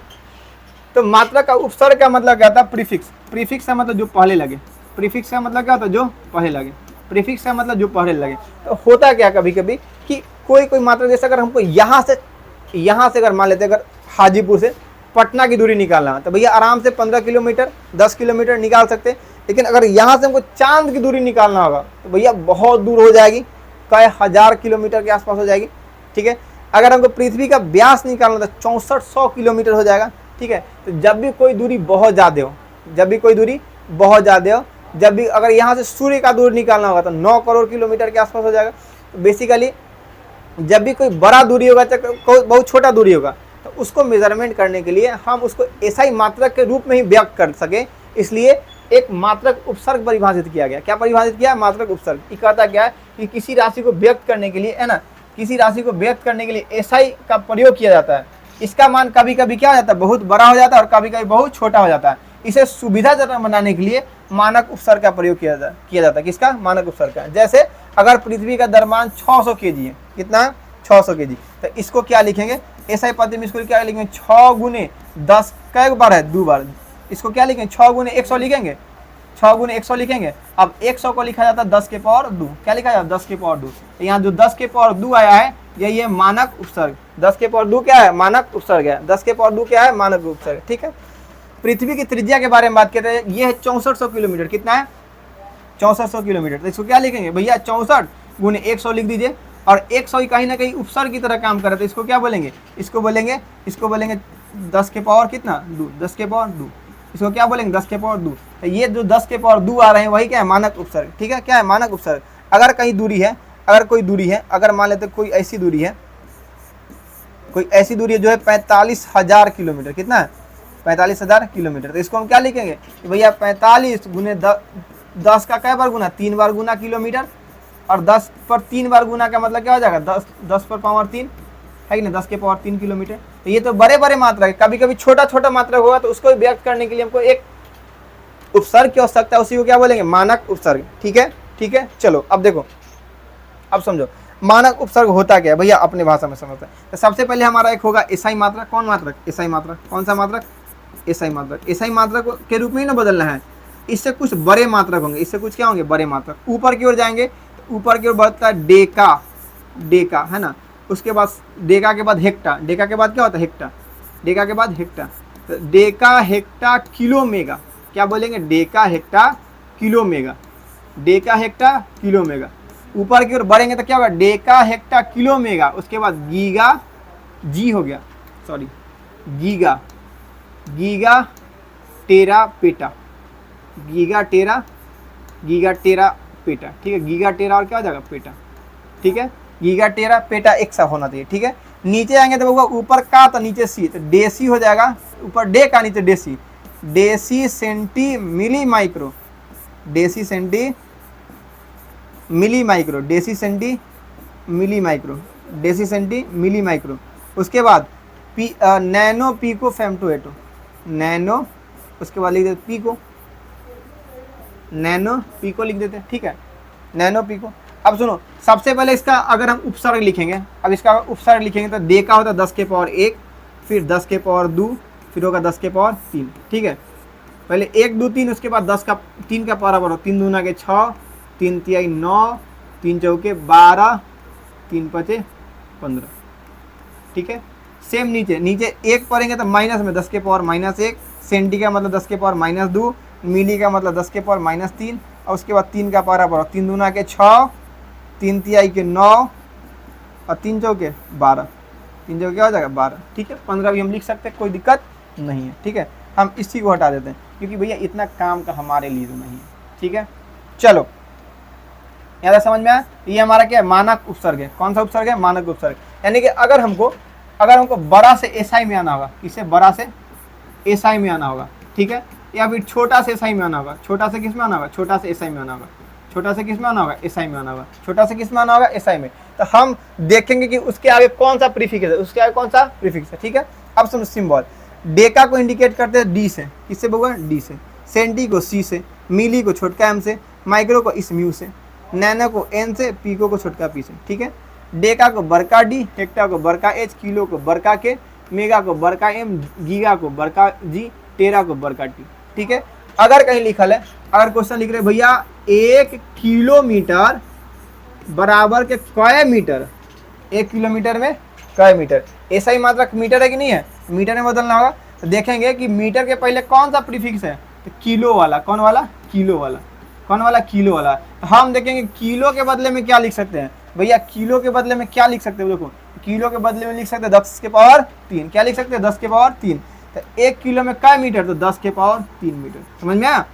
तो मात्रक का उपसर्ग का मतलब क्या था? प्रीफिक्स। प्रीफिक्स का मतलब जो पहले लगे। प्रीफिक्स का मतलब क्या होता है? जो पहले लगे। प्रीफिक्स का मतलब जो पहले लगे। तो होता क्या कभी कभी कि कोई मात्रा, जैसे अगर हमको यहाँ से अगर मान लेते, अगर हाजीपुर से पटना की दूरी निकालना है तो भैया आराम से 15 किलोमीटर 10 किलोमीटर निकाल सकते हैं। लेकिन अगर यहाँ से हमको चांद की दूरी निकालना होगा तो भैया बहुत दूर हो जाएगी, कई हजार किलोमीटर के आसपास हो जाएगी। ठीक है, अगर हमको पृथ्वी का व्यास निकालना तो 6400 किलोमीटर हो जाएगा। ठीक है, तो जब भी कोई दूरी बहुत ज़्यादा हो, जब भी अगर यहाँ से सूर्य का दूरी निकालना होगा तो 9 करोड़ किलोमीटर के आसपास हो जाएगा। तो बेसिकली जब भी कोई बड़ा दूरी होगा चाहे कोई बहुत छोटा दूरी होगा तो उसको मेजरमेंट करने के लिए हम उसको SI मात्रक के रूप में ही व्यक्त कर सके, इसलिए एक मात्रक उपसर्ग परिभाषित किया गया। क्या परिभाषित किया? मात्रक उपसर्ग। ये कहता क्या है कि किसी राशि को व्यक्त करने के लिए, है ना, किसी राशि को व्यक्त करने के लिए SI का प्रयोग किया जाता है। इसका मान कभी कभी क्या हो जाता है? बहुत बड़ा हो जाता है और कभी कभी बहुत छोटा हो जाता है। इसे सुविधाजनक बनाने के लिए मानक उपसर्ग का प्रयोग किया जाता है। किसका? मानक उपसर्ग का। जैसे अगर पृथ्वी का द्रव्यमान 600 kg है, कितना है? 600 kg, तो इसको क्या लिखेंगे? SI पद्धति में इसको क्या लिखेंगे? 6 गुने 10 कै बार है? 2 बार। इसको क्या लिखेंगे? 6 गुने 100 लिखेंगे। 6 गुने 100 लिखेंगे। अब 100 को लिखा जाता है 10 के पावर 2। क्या लिखा जाता है? 10 के पावर 2। तो यहाँ जो 10 के पावर 2 आया है यही है मानक उपसर्ग। 10 के पावर 2 क्या है? मानक उपसर्ग है। 10 के पावर 2 क्या है? मानक उपसर्ग। ठीक है, पृथ्वी की त्रिज्या के बारे में बात करते हैं। ये है 6400 किलोमीटर। कितना है? 6400 किलोमीटर। तो इसको क्या लिखेंगे भैया? 64 गुने 100 लिख दीजिए। और 100 ही कहीं ना कहीं उपसर्ग की तरह काम कर रहा है, तो इसको क्या बोलेंगे? इसको बोलेंगे 10 के पावर कितना? 2। 10 के पावर 2। इसको क्या बोलेंगे? 10 के पावर 2। तो ये जो 10 के पावर 2 आ रहे हैं वही क्या है? मानक उपसर्ग। ठीक है, क्या है? मानक उपसर्ग। अगर कहीं दूरी है, अगर कोई दूरी है, अगर मान लेते कोई ऐसी दूरी है जो है 45,000 किलोमीटर। कितना है? 45,000 किलोमीटर। तो इसको हम क्या लिखेंगे कि भैया 45 गुने 10 का कै बार गुना? 3 बार गुना किलोमीटर। और 10 पर 3 बार गुना का मतलब क्या हो जाएगा? 10 पर पावर 3 है कि नहीं? 10 के पावर 3 किलोमीटर। तो ये तो बड़े बड़े मात्रा है। कभी कभी छोटा छोटा मात्रा होगा तो उसको व्यक्त करने के लिए हमको एक उपसर्ग की आवश्यकता है, उसी को क्या बोलेंगे? मानक उपसर्ग। ठीक है, ठीक है, चलो अब देखो, अब समझो मानक उपसर्ग होता क्या है भैया, अपने भाषा में समझते हैं। तो सबसे पहले हमारा एक होगा SI मात्रक। कौन मात्रक? SI मात्रक। कौन सा मात्रक? SI मात्रक। SI मात्रक के रूप में ही ना बदलना है, इससे कुछ बड़े मात्रक होंगे। इससे कुछ क्या होंगे? बड़े मात्रक। ऊपर की ओर जाएंगे तो ऊपर की ओर बढ़ता है डेका, डेका है ना। उसके बाद डेका के बाद हेक्टा, डेका के बाद क्या होता है? हेक्टा, डेका के बाद हेक्टा। तो डेका हेक्टा किलो मेगा, क्या बोलेंगे? Deka hecto kilo mega, Deka hecto kilo mega. ऊपर की ओर बढ़ेंगे तो क्या होगा? Deka hecto kilo mega. उसके बाद गीगा, जी हो गया, sorry, giga, giga tera PETA, giga tera PETA. ठीक है, गीगा टेरा और क्या हो जाएगा? पेटा। ठीक है, गीगा टेरा पेटा एक सा होना चाहिए। ठीक है, नीचे आएंगे तो ऊपर का तो नीचे सी, तो डेसी हो जाएगा। ऊपर डे का नीचे deci, deci centi milli micro, deci centi milli micro, deci centi milli micro, deci centi milli micro. उसके बाद नैनो पीको फेमटोएटो, नैनो, उसके बाद लिख देते पीको, नैनो पीको लिख देते। ठीक है, नैनो पीको। अब सुनो, सबसे पहले इसका अगर हम उपसर्ग लिखेंगे, अब इसका उपसर्ग लिखेंगे तो दे का होता है 10 के पावर 1, फिर 10 के पावर 2, फिर होगा 10 के पावर 3। ठीक है, पहले 1 2 3, उसके बाद 10 का 3 का पावर बढ़ो, 3 दूना के 6, 3 तिहाई 9, 3 चौके 12, 3 पचे 15। ठीक है, सेम नीचे 1 पढ़ेंगे तो माइनस में 10 के पावर -1, सेंटी का मतलब 10 के पावर -2, मिली का मतलब 10 के पावर -3, और उसके बाद 3 का पारा पढ़ो, 3 दूना के 6, 3 तिहाई के 9, और 3 चौके 12, 3 चौके क्या हो जाएगा? 12। ठीक है, 15 भी हम लिख सकते हैं, कोई दिक्कत नहीं है। ठीक है, हम इसी को हटा देते हैं क्योंकि भैया इतना काम का हमारे लिए तो नहीं है। ठीक है, चलो यहाँ तक समझ में आया? ये हमारा क्या है? मानक उपसर्ग है। कौन सा उपसर्ग है? मानक उपसर्ग। यानी कि अगर हमको बड़ा से SI में आना होगा, किससे? बड़ा से SI में आना होगा। ठीक है, या फिर छोटा से SI में आना होगा। छोटा से किस में आना होगा? छोटा से SI में आना होगा। छोटा से किस में आना होगा? SI में आना होगा। छोटा से किस में आना होगा? SI में। तो हम देखेंगे कि उसके आगे कौन सा प्रीफिक्स है, उसके आगे कौन सा प्रीफिक्स है। ठीक है, अब समझो सिंबल। डेका को इंडिकेट करते हैं डी से, किससे होगा, डी से, सेंटी को सी से, मिली को छोटका एम से, माइक्रो को इस म्यू से, नैनो को एन से, पीको को छोटका पी से, ठीक है। डेका को बड़का डी, हेक्टा को बड़का एच, किलो को बड़का के, मेगा को बड़का एम, गीगा को बड़का जी, टेरा को बड़का टी, ठीक है। अगर कहीं लिखल है, अगर क्वेश्चन लिख रहे भैया 1 किलोमीटर बराबर के कै मीटर, 1 किलोमीटर में कै मीटर, ऐसा ही मात्रक मीटर है कि नहीं है, मीटर में बदलना होगा। तो देखेंगे कि मीटर के पहले कौन सा प्रीफिक्स है, तो किलो वाला, कौन वाला, किलो वाला, कौन वाला, किलो वाला। तो हम देखेंगे किलो के बदले में क्या लिख सकते हैं भैया, किलो के बदले में क्या लिख सकते हैं, देखो किलो के बदले में लिख सकते हैं 10 के पावर 3, क्या लिख सकते हैं 10 के पावर 3। तो 1 किलो में कै मीटर, तो 10 के पावर 3 मीटर, समझ में आया।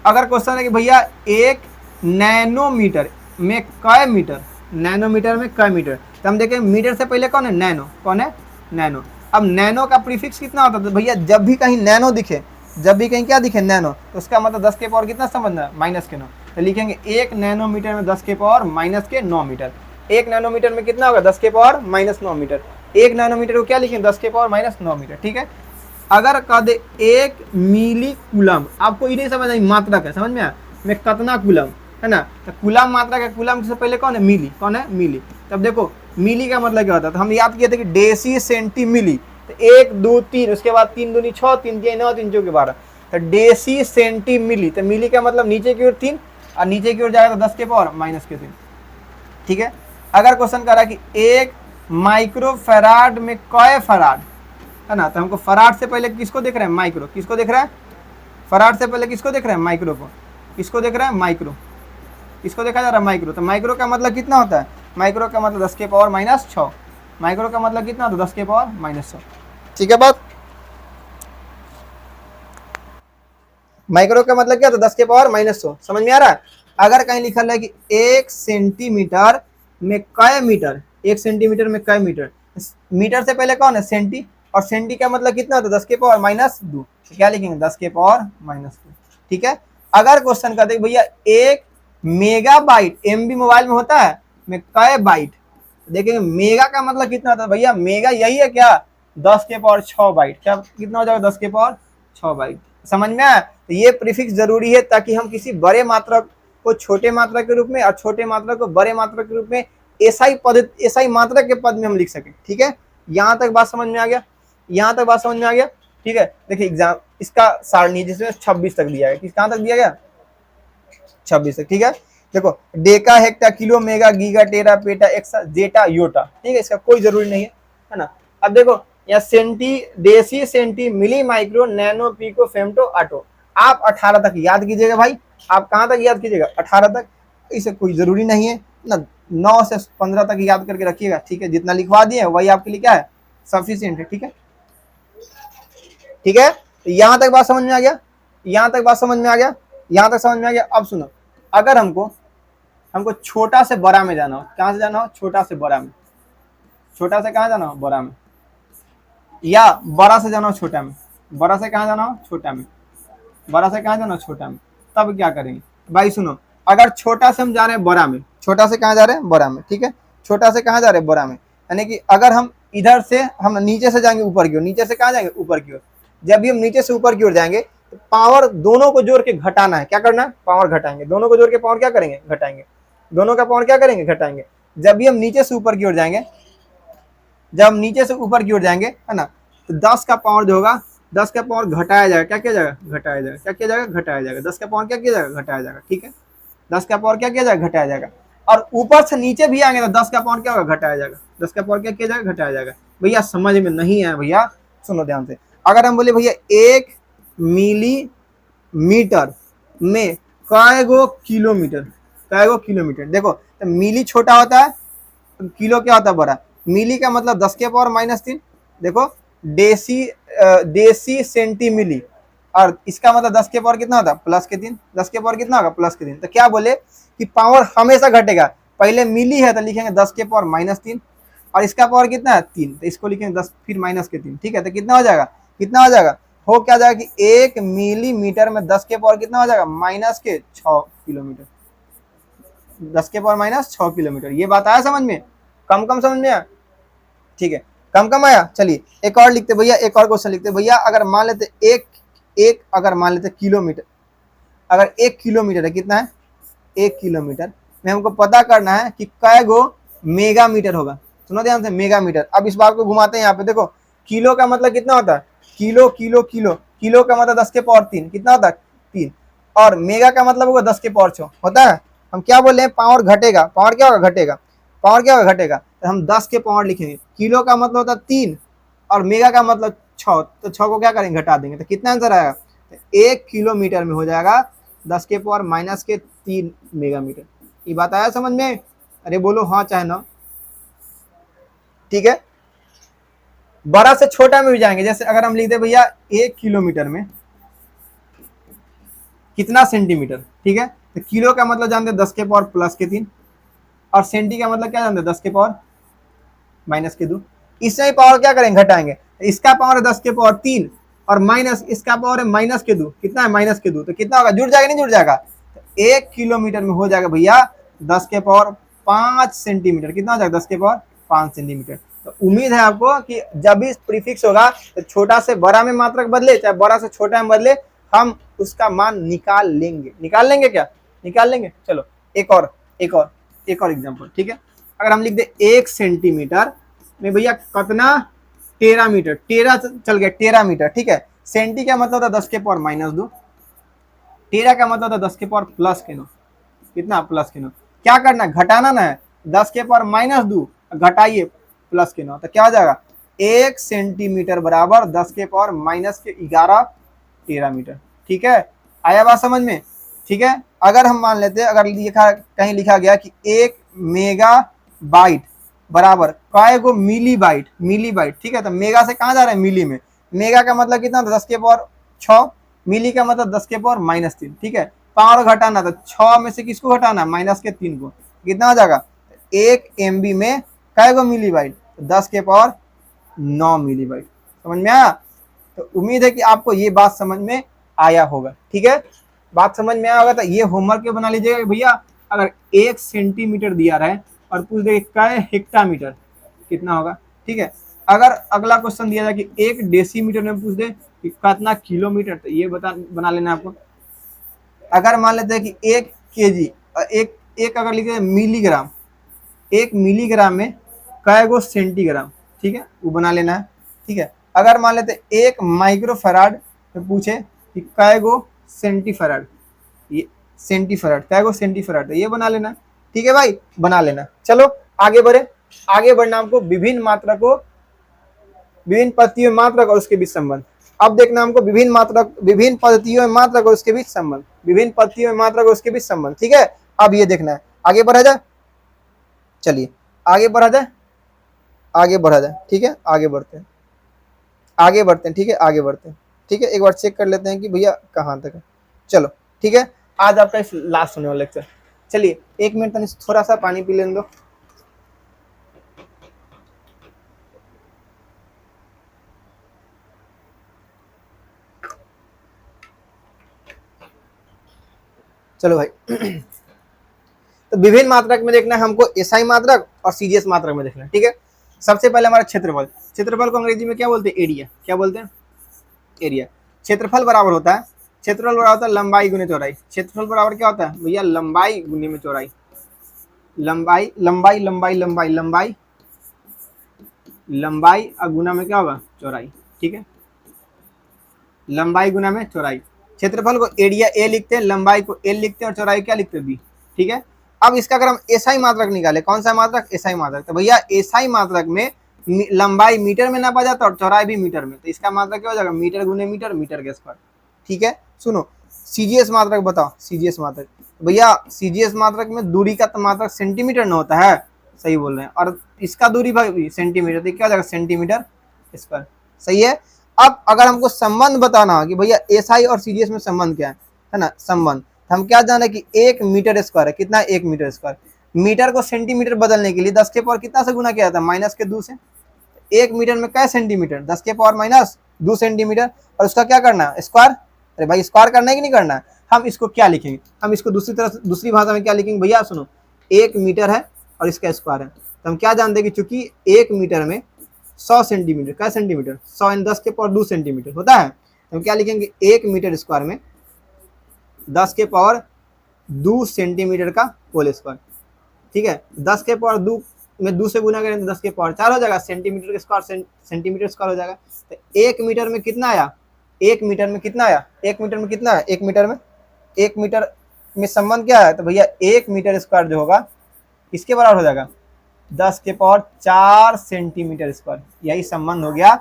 अगर क्वेश्चन है कि भैया 1 नैनोमीटर में कै मीटर, नैनोमीटर में कै मीटर, तो हम देखें मीटर से पहले कौन है, नैनो, कौन है, नैनो। अब नैनो का प्रीफिक्स कितना होता है, तो भैया जब भी कहीं नैनो दिखे, जब भी कहीं क्या दिखे नैनो, तो उसका मतलब 10 के पावर कितना समझना है, माइनस के 9। तो लिखेंगे 1 नैनोमीटर में 10 के पावर माइनस के 9 मीटर। 1 नैनोमीटर में कितना होगा, 10 के पावर माइनस 9 मीटर। 1 नैनोमीटर को क्या लिखेंगे, 10 के पावर माइनस 9 मीटर, ठीक है। अगर कह दे 1 मिली कूलम, आपको ये नहीं समझ आई, मात्रक है, समझ में आया, में कितना कूलम है ना, तो कूलम मात्रक है, कूलम से पहले कौन है, मिली, कौन है, मिली। तब देखो मिली का मतलब क्या होता है, तो हम याद किए थे कि डेसी सेंटी मिली, तो 1 2 3, उसके बाद 3 दूनी 6, 3 3 9, 3 4 12, तो डेसी सेंटी मिली, तो मिली का मतलब नीचे की ओर 3 और नीचे की ओर जाएगा तो 10 के पावर माइनस के 3, ठीक है। अगर क्वेश्चन करा कि 1 माइक्रो फैराड में कै फैराड है ना, तो हमको फैराड से पहले किसको देख रहे हैं, माइक्रो, किसको देख रहा है, फैराड से पहले किसको देख रहे हैं, माइक्रो को, किसको देख रहा है, माइक्रो, किसको देखा जा रहा है, माइक्रो। तो माइक्रो का मतलब कितना होता है, माइक्रो का मतलब 10 के पावर माइनस 6, माइक्रो का मतलब कितना होता है, 10 के पावर माइनस 6, ठीक है बात। माइक्रो का मतलब क्या होता है, 10 के पावर माइनस 100, समझ में आ रहा है। अगर कहीं लिखा है कि 1 सेंटीमीटर में कै मीटर, 1 सेंटीमीटर में कै मीटर, मीटर से पहले कौन है, सेंटी, और सेंटी का मतलब कितना होता है, 10 के पावर माइनस 2, तो क्या लिखेंगे, 10 के पावर माइनस 2, ठीक है। अगर क्वेश्चन कहते हैं भैया 1 मेगाबाइट एमबी मोबाइल में होता है में कै बाइट, देखेंगे मेगा का मतलब कितना होता है भैया, मेगा यही है क्या, 10 के पावर 6 बाइट, क्या कितना हो जाएगा, 10 के पावर 6 बाइट, समझ में आया। तो ये प्रीफिक्स जरूरी है ताकि हम किसी बड़े मात्रक को छोटे मात्रक के रूप में और छोटे मात्रक को बड़े मात्रक के रूप में एसआई पद, एसआई मात्रक के पद में हम लिख सकें, ठीक है। यहाँ तक बात समझ में आ गया, यहाँ तक बात समझ में आ गया, ठीक है। देखिए एग्जाम इसका सारणी जिसमें 26 तक दिया है, किस कहाँ तक दिया गया, 26 तक, ठीक है। देखो deca, hecto, kilo, mega, giga, tera, peta, exa, zetta, yotta, ठीक है, इसका कोई जरूरी नहीं है ना। अब देखो यहाँ centi, deci, centi, milli, micro, nano, pico, femto, atto, आप 18 तक याद कीजिएगा भाई, आप कहाँ तक याद कीजिएगा, 18 तक, इसे कोई जरूरी नहीं है ना, 9 से 15 तक याद करके रखिएगा, ठीक है। जितना लिखवा दिए वही आपके लिए क्या है, सफिशिएंट है, ठीक है, ठीक है। तो यहाँ तक बात समझ में आ गया, यहाँ तक बात समझ में आ गया, यहाँ तक समझ में आ गया। अब सुनो, अगर हमको छोटा से बड़ा में जाना हो, कहाँ से जाना हो, छोटा से बड़ा में, छोटा से कहाँ जाना हो, बड़ा में, या बड़ा से जाना हो छोटा में, बड़ा से कहाँ जाना हो, छोटा में, बड़ा से कहाँ जाना हो, छोटा में, तब क्या करेंगे भाई, सुनो, अगर छोटा से हम जा रहे हैं बड़ा में, छोटा से कहाँ जा रहे हैं, बड़ा में, ठीक है, छोटा से कहाँ जा रहे हैं, बड़ा में, यानी कि अगर हम इधर से, हम नीचे से जाएंगे ऊपर की ओर, नीचे से कहाँ जाएंगे, ऊपर की ओर, जब भी हम नीचे से ऊपर की ओर जाएंगे तो पावर दोनों को जोड़ के घटाना है, क्या करना है, पावर घटाएंगे, दोनों को जोड़ के पावर क्या करेंगे, घटाएंगे, दोनों का पावर क्या करेंगे, घटाएंगे। जब भी हम नीचे से ऊपर की ओर जाएंगे, जब हम नीचे से ऊपर की ओर जाएंगे है ना, तो 10 का पावर जो होगा, 10 का पावर घटाया जाएगा, क्या किया जाएगा, घटाया जाएगा, क्या किया जाएगा, घटाया जाएगा, 10 का पावर क्या किया जाएगा, घटाया जाएगा, ठीक है, 10 का पावर क्या किया जाएगा, घटाया जाएगा। और ऊपर से नीचे भी आएंगे तो 10 का पावर क्या होगा, घटाया जाएगा, 10 का पावर क्या किया जाएगा, घटाया जाएगा। भैया समझ में नहीं आया भैया, सुनो ध्यान से, अगर हम बोले भैया 1 मिलीमीटर में कै गो किलोमीटर, कै गो किलोमीटर, देखो तो मिली छोटा होता है, किलो क्या होता है, बड़ा, मिली का मतलब 10 के पावर माइनस 3, देखो डेसी, डेसी सेंटी मिली, और इसका मतलब 10 के पावर कितना होता है, प्लस के 3, 10 के पावर कितना होगा, प्लस के 3। तो क्या बोले कि पावर हमेशा घटेगा, पहले मिली है तो लिखेंगे 10 के पावर माइनस 3, और इसका पावर कितना है, 3, तो इसको लिखेंगे 10 फिर माइनस के 3, ठीक है। तो कितना हो जाएगा, कितना हो जाएगा, हो क्या जाएगा कि 1 मिलीमीटर में 10 के पावर कितना हो जाएगा, माइनस के 6 किलोमीटर, 10 के पावर माइनस 6 किलोमीटर। ये बात आया समझ में, कम कम समझ में आया, ठीक है। कम कम आया। चलिए एक और लिखते भैया, एक और क्वेश्चन लिखते भैया। अगर मान लेते अगर मान लेते किलोमीटर, अगर 1 किलोमीटर है, कितना है 1 किलोमीटर में हमको पता करना है कि कै गो मेगा मीटर होगा। सुनो ध्यान से, मेगा मीटर। अब इस बात को घुमाते हैं यहाँ पे, देखो किलो का मतलब कितना होता है, किलो किलो किलो, किलो का मतलब 10 के पावर 3, कितना होता है 3, और मेगा का मतलब होगा 10 के पावर 6 होता है। हम क्या बोल रहे हैं, पावर घटेगा, पावर क्या होगा घटेगा, पावर क्या होगा घटेगा, तो हम 10 के पावर लिखेंगे। किलो का मतलब होता है 3 और मेगा का मतलब 6, तो 6 को क्या करेंगे घटा देंगे, तो कितना आंसर आएगा, तो 1 किलोमीटर में हो जाएगा 10 के पावर माइनस के 3 मेगा मीटर। ये बात आया समझ में? अरे बोलो हाँ चाहे ना। ठीक है, बड़ा से छोटा में भी जाएंगे। जैसे अगर हम लिख दे भैया 1 किलोमीटर में कितना सेंटीमीटर, ठीक है, तो किलो का मतलब जानते हैं 10 के पावर प्लस के 3, और सेंटी का मतलब क्या जानते हैं 10 के पावर माइनस के 2। इससे पावर क्या करेंगे घटाएंगे, इसका पावर है 10 के पावर 3 और माइनस इसका पावर है माइनस के 2, कितना है माइनस के 2, तो कितना होगा, जुड़ जाएगा नहीं जुड़ जाएगा, तो 1 किलोमीटर में हो जाएगा भैया 10 के पावर 5 सेंटीमीटर, कितना हो जाएगा 10 के पावर 5 सेंटीमीटर। तो उम्मीद है आपको कि जब भी प्रीफिक्स होगा तो छोटा से बड़ा में मात्रक बदले चाहे बड़ा से छोटा में बदले, हम उसका मान निकाल लेंगे। निकाल लेंगे क्या, निकाल लेंगे। चलो एक और एग्जांपल, ठीक है। अगर हम लिख दे 1 सेंटीमीटर में भैया कितना, 13 मीटर, 13 चल गया 13 मीटर, ठीक है। सेंटी का मतलब था 10 के पावर माइनस 2, 13 का मतलब था 10 के पावर प्लस के 9, कितना प्लस के 9। क्या करना है, घटाना ना है, 10 के पावर माइनस 2 घटाइए प्लस के 9, तो क्या हो जाएगा 1 सेंटीमीटर बराबर 10 के पावर माइनस के 11 13 मीटर। ठीक है, आया बात समझ में? ठीक है, अगर हम मान लेते हैं, अगर कहीं लिखा गया कि 1 मेगा बाइट बराबर काय गो मिली बाइट, मिली बाइट, ठीक है, तो मेगा से कहाँ जा रहा है मिली में, मेगा का मतलब कितना 10 के पावर 6, मिली का मतलब 10 के पावर माइनस 3, ठीक है। पावर घटाना तो 6 में से किसको घटाना, माइनस के 3 को, कितना हो जाएगा 1 MB में काय गो मिली बाइट, 10 के पावर 9 मिली बाइट। समझ में आया? तो उम्मीद है कि आपको ये बात समझ में आया होगा। ठीक है, बात समझ में आया होगा तो ये होमवर्क बना लीजिएगा भैया। अगर 1 सेंटीमीटर दिया रहा है और पूछ दे क्या है हेक्टामीटर, कितना होगा। ठीक है, अगर अगला क्वेश्चन दिया जाए कि 1 डेसीमीटर में पूछ दे कि कितना किलोमीटर, तो ये बना लेना आपको। अगर मान लेते हैं कि 1 kg और एक अगर लिखे मिलीग्राम, 1 मिलीग्राम में कै गो सेंटीग्राम, ठीक है, वो बना लेना है। ठीक है, अगर मान लेते 1 माइक्रोफैराड में पूछे कि कै गो सेंटीफैराड, ये सेंटीफैराड कै गो सेंटीफैराड, तो ये बना लेना। ठीक है भाई, बना लेना। चलो आगे बढ़े। आगे बढ़ना हमको विभिन्न मात्रा को, विभिन्न पद्धतियों में मात्रक और उसके बीच संबंध। अब देखना हमको विभिन्न पद्धतियों में मात्रक और उसके बीच संबंध, विभिन्न पद्धतियों में मात्रक और उसके बीच संबंध। ठीक है, अब ये देखना है। आगे बढ़ा जाए, चलिए आगे बढ़ा जाए, आगे बढ़ा जाए। ठीक है, आगे बढ़ते हैं, आगे बढ़ते हैं। ठीक है, आगे बढ़ते हैं। ठीक है, एक बार चेक कर लेते हैं कि भैया कहाँ तक है। चलो ठीक है, आज आपका इस लास्ट होने वाला लेक्चर। चलिए 1 मिनट तक थोड़ा सा पानी पी लेने दो। चलो भाई तो विभिन्न मात्रक में देखना है हमको, एसआई मात्रक और सीजीएस मात्रक में देखना है। ठीक है, सबसे पहले हमारा क्षेत्रफल। क्षेत्रफल को अंग्रेजी में क्या बोलते हैं, एरिया। क्या बोलते हैं, एरिया। क्षेत्रफल बराबर होता है, क्षेत्रफल बराबर होता है लंबाई गुने चौड़ाई। क्षेत्रफल बराबर क्या होता है भैया, लंबाई गुने में चौड़ाई, लंबाई लंबाई लंबाई लंबाई लंबाई लंबाई और गुना में क्या होगा, चौड़ाई। ठीक है, लंबाई गुना में चौड़ाई। क्षेत्रफल को एरिया ए लिखते हैं, लंबाई को एल लिखते हैं और चौड़ाई क्या लिखते हैं, बी। ठीक है, अब इसका अगर हम एसआई मात्रक निकाले, कौन सा मात्रक, एसआई मात्रक, तो भैया एसआई मात्रक में लंबाई मीटर में नापा जाता है और चौड़ाई भी मीटर में, तो इसका मात्रक क्या हो जाएगा, मीटर गुने मीटर, मीटर के स्क्वायर। ठीक है, सुनो सीजीएस मात्रक बताओ, सीजीएस मात्रक भैया, सीजीएस मात्रक में दूरी का मात्रक सेंटीमीटर न होता है, सही बोल रहे हैं, और इसका दूरी भाई सेंटीमीटर, तो क्या हो जाएगा सेंटीमीटर स्क्वायर। सही है। अब अगर हमको संबंध बताना हो कि भैया एसआई और सीजीएस में संबंध क्या है ना, संबंध, हम क्या जाने कि 1 मीटर स्क्वायर है, कितना 1 मीटर स्क्वायर। मीटर को सेंटीमीटर बदलने के लिए 10 के पावर कितना से गुना किया जाता है, माइनस के 2 से। 1 मीटर में क्या सेंटीमीटर, 10 के पावर माइनस 2 सेंटीमीटर, और उसका क्या करना है, स्क्वायर। अरे भाई स्क्वायर करना है कि नहीं करना है, हम इसको क्या लिखेंगे, हम इसको दूसरी भाषा में क्या लिखेंगे भैया, सुनो 1 मीटर है और इसका स्क्वायर है, तो हम क्या जानते हैं कि चूंकि 1 मीटर में 100 सेंटीमीटर, क्या सेंटीमीटर, 100 इन 10 के पावर 2 सेंटीमीटर होता है। तो क्या लिखेंगे, 1 मीटर स्क्वायर में 10 के पावर 2 सेंटीमीटर का होल स्क्वायर। ठीक है, 10 के पावर 2 में 2 से गुना करें तो 10 के पावर 4 हो जाएगा, सेंटीमीटर के स्क्वायर सेंटीमीटर स्क्वायर हो जाएगा। तो 1 मीटर में कितना आया, 1 मीटर में कितना आया, 1 मीटर में कितना है, 1 मीटर में, 1 मीटर में संबंध क्या है, तो भैया 1 मीटर स्क्वायर जो होगा किसके बराबर हो जाएगा, 10 के पावर 4 सेंटीमीटर स्क्वायर। यही संबंध हो गया,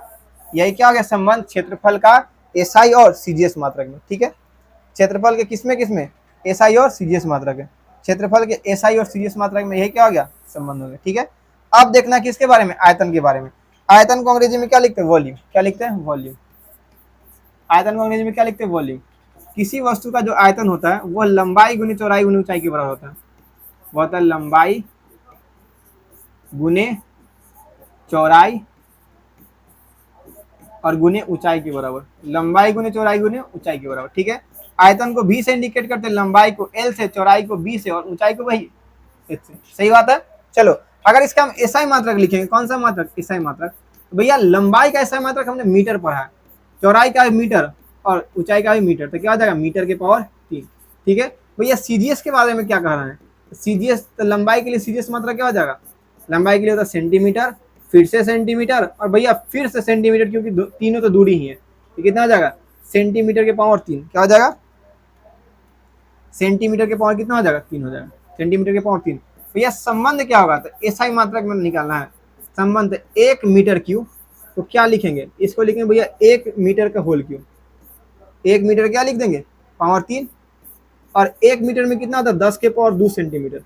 यही क्या हो गया संबंध, क्षेत्रफल का एसआई और सीजीएस मात्रक में। ठीक है, क्षेत्रफल के किसमें किसमें, एसआई और सीजीएस मात्रक है, क्षेत्रफल के एसआई और सीजीएस मात्रक में यही क्या हो गया, संबंध हो गया। ठीक है, अब देखना किसके बारे में, आयतन के बारे में। आयतन को अंग्रेजी में क्या लिखते हैं, वॉल्यूम। क्या लिखते हैं, वॉल्यूम। आयतन को अंग्रेजी में क्या लिखते हैं, वॉल्यूम। किसी वस्तु का जो आयतन होता है वो लंबाई गुने चौड़ाई गुने ऊंचाई के बराबर होता है। वो होता है लंबाई गुने चौड़ाई और गुने ऊंचाई के बराबर, लंबाई गुने चौड़ाई गुने ऊंचाई के बराबर। ठीक है, आयतन को भी से इंडिकेट करते हैं, लंबाई को एल से, चौड़ाई को बी से और ऊंचाई को वही एच से। सही बात है। चलो अगर इसका हम एसआई मात्रक लिखेंगे, कौन सा मात्रक, एसआई मात्रक, तो भैया लंबाई का एसआई मात्रक हमने मीटर पढ़ा है, चौड़ाई का भी मीटर और ऊंचाई का भी मीटर, तो क्या हो जाएगा, मीटर के पावर 3। ठीक है भैया, सीजीएस के बारे में क्या कह रहे हैं, सीजीएस तो लंबाई के लिए सीजीएस मात्रक क्या हो जाएगा, लंबाई के लिए होता है सेंटीमीटर, फिर से सेंटीमीटर और भैया फिर से सेंटीमीटर, क्योंकि तीनों तो दूरी ही है। तो कितना हो जाएगा, सेंटीमीटर के पावर 3, क्या हो जाएगा, सेंटीमीटर के पावर कितना हो जाएगा, 3 हो जाएगा, सेंटीमीटर के पावर 3। भैया संबंध क्या होगा, तो एसआई मात्रक में निकालना है संबंध, 1 मीटर क्यूब, तो क्या लिखेंगे, इसको लिखेंगे भैया 1 मीटर का होल क्यूब। 1 मीटर क्या लिख देंगे, पावर 3, और 1 मीटर में कितना होता है, 10 के पावर 2 सेंटीमीटर,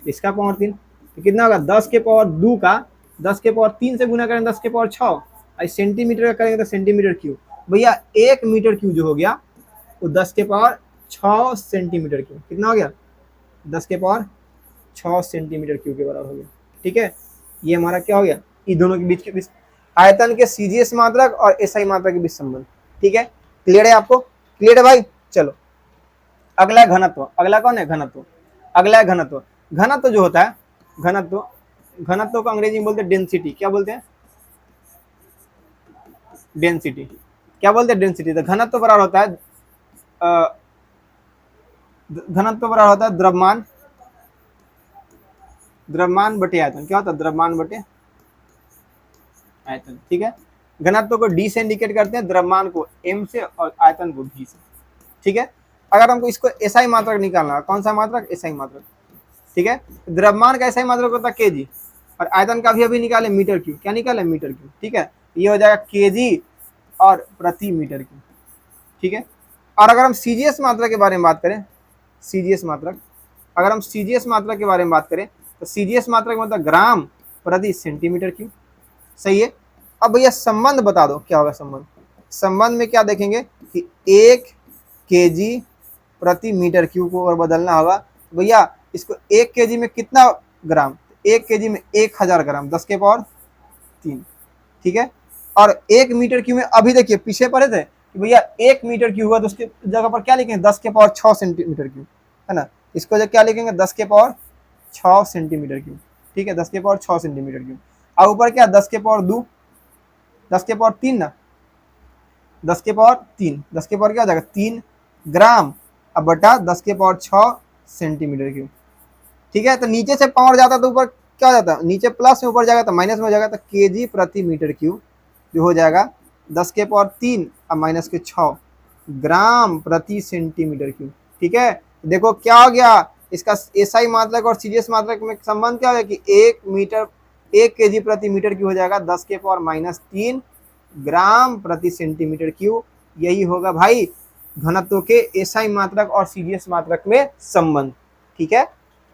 इसका पावर 3, तो कितना होगा, 10 के पावर 2 का 10 के पावर 3 से गुना करें 10 के पावर 6, और सेंटीमीटर का करेंगे तो सेंटीमीटर क्यूब। भैया 1 मीटर क्यूब जो हो गया वो 10 के पावर 6 सेंटीमीटर क्यूब, कितना हो गया, 10 के पावर 6 सेंटीमीटर क्यूब के बराबर हो गया। ठीक है, ये हमारा क्या हो गया, इन दोनों के बीच आयतन के सीजीएस मात्रक और एसआई मात्रक के बीच संबंध। ठीक है, क्लियर है आपको, क्लियर है भाई। चलो अगला है घनत्व। अगला कौन है, घनत्व। अगला है घनत्व। घनत्व जो होता है, घनत्व, घनत्व को अंग्रेजी में बोलते हैं डेंसिटी। क्या बोलते हैं, डेंसिटी। क्या बोलते हैं, डेंसिटी। तो घनत्व बराबर होता है, घनत्व बराबर होता है द्रव्यमान, द्रव्यमान बटे आयतन। क्या होता है, द्रव्यमान बटे आयतन। ठीक है, घनत्व को डी से इंडिकेट करते हैं, द्रव्यमान को एम से और आयतन को भी से। ठीक है, अगर हमको इसको एसआई मात्रक निकालना है, कौन सा मात्रक, एसआई मात्रक। ठीक है, द्रव्यमान का एसआई मात्रक होता है केजी, और आयतन का भी अभी निकाले मीटर क्यूब। क्या निकाले, मीटर क्यूब। ठीक है, ये हो जाएगा केजी और प्रति मीटर क्यूब। ठीक है, और अगर हम सीजीएस मात्रक के बारे में बात करें, सीजीएस मात्रक, अगर हम सीजीएस मात्रक के बारे में बात करें तो सीजीएस मात्रक मतलब ग्राम प्रति सेंटीमीटर क्यूब। सही है। अब भैया संबंध बता दो क्या होगा संबंध। संबंध में क्या देखेंगे कि 1 केजी प्रति मीटर क्यूब को और बदलना होगा। भैया इसको 1 केजी में कितना ग्राम, 1 केजी में 1000 ग्राम, 10 के पावर 3। ठीक है, और 1 मीटर क्यूब में अभी देखिए पीछे पढ़े थे कि भैया 1 मीटर क्यूब हुआ तो उसके जगह पर क्या लिखेंगे, 10 के पावर 6 सेंटीमीटर क्यूब, है ना। इसको जो क्या लिखेंगे, 10 के पावर 6 सेंटीमीटर क्यूब। ठीक है, 10 के पावर 6 सेंटीमीटर क्यूब। और ऊपर क्या, 10 के पावर 2, 10 के पावर 3 ना, 10 के पावर 3, 10 के पावर क्या हो जाएगा 3 ग्राम, अब बटा 10 के पावर 6 सेंटीमीटर क्यूब। ठीक है, तो नीचे से पावर जाता तो ऊपर क्या हो जाता, नीचे प्लस में ऊपर जाएगा तो माइनस में हो जाएगा, तो केजी प्रति मीटर क्यूब जो हो जाएगा 10 के पावर 3 और माइनस के 6 ग्राम प्रति सेंटीमीटर क्यूब। ठीक है, देखो क्या हो गया, इसका एसआई मात्रक और सीजीएस मात्रक में संबंध क्या हो गया कि 1 केजी प्रति मीटर क्यूब हो जाएगा 10 के पावर -3 ग्राम प्रति सेंटीमीटर क्यूब। यही होगा भाई घनत्व के एसआई मात्रक और सीजीएस मात्रक में संबंध। ठीक है,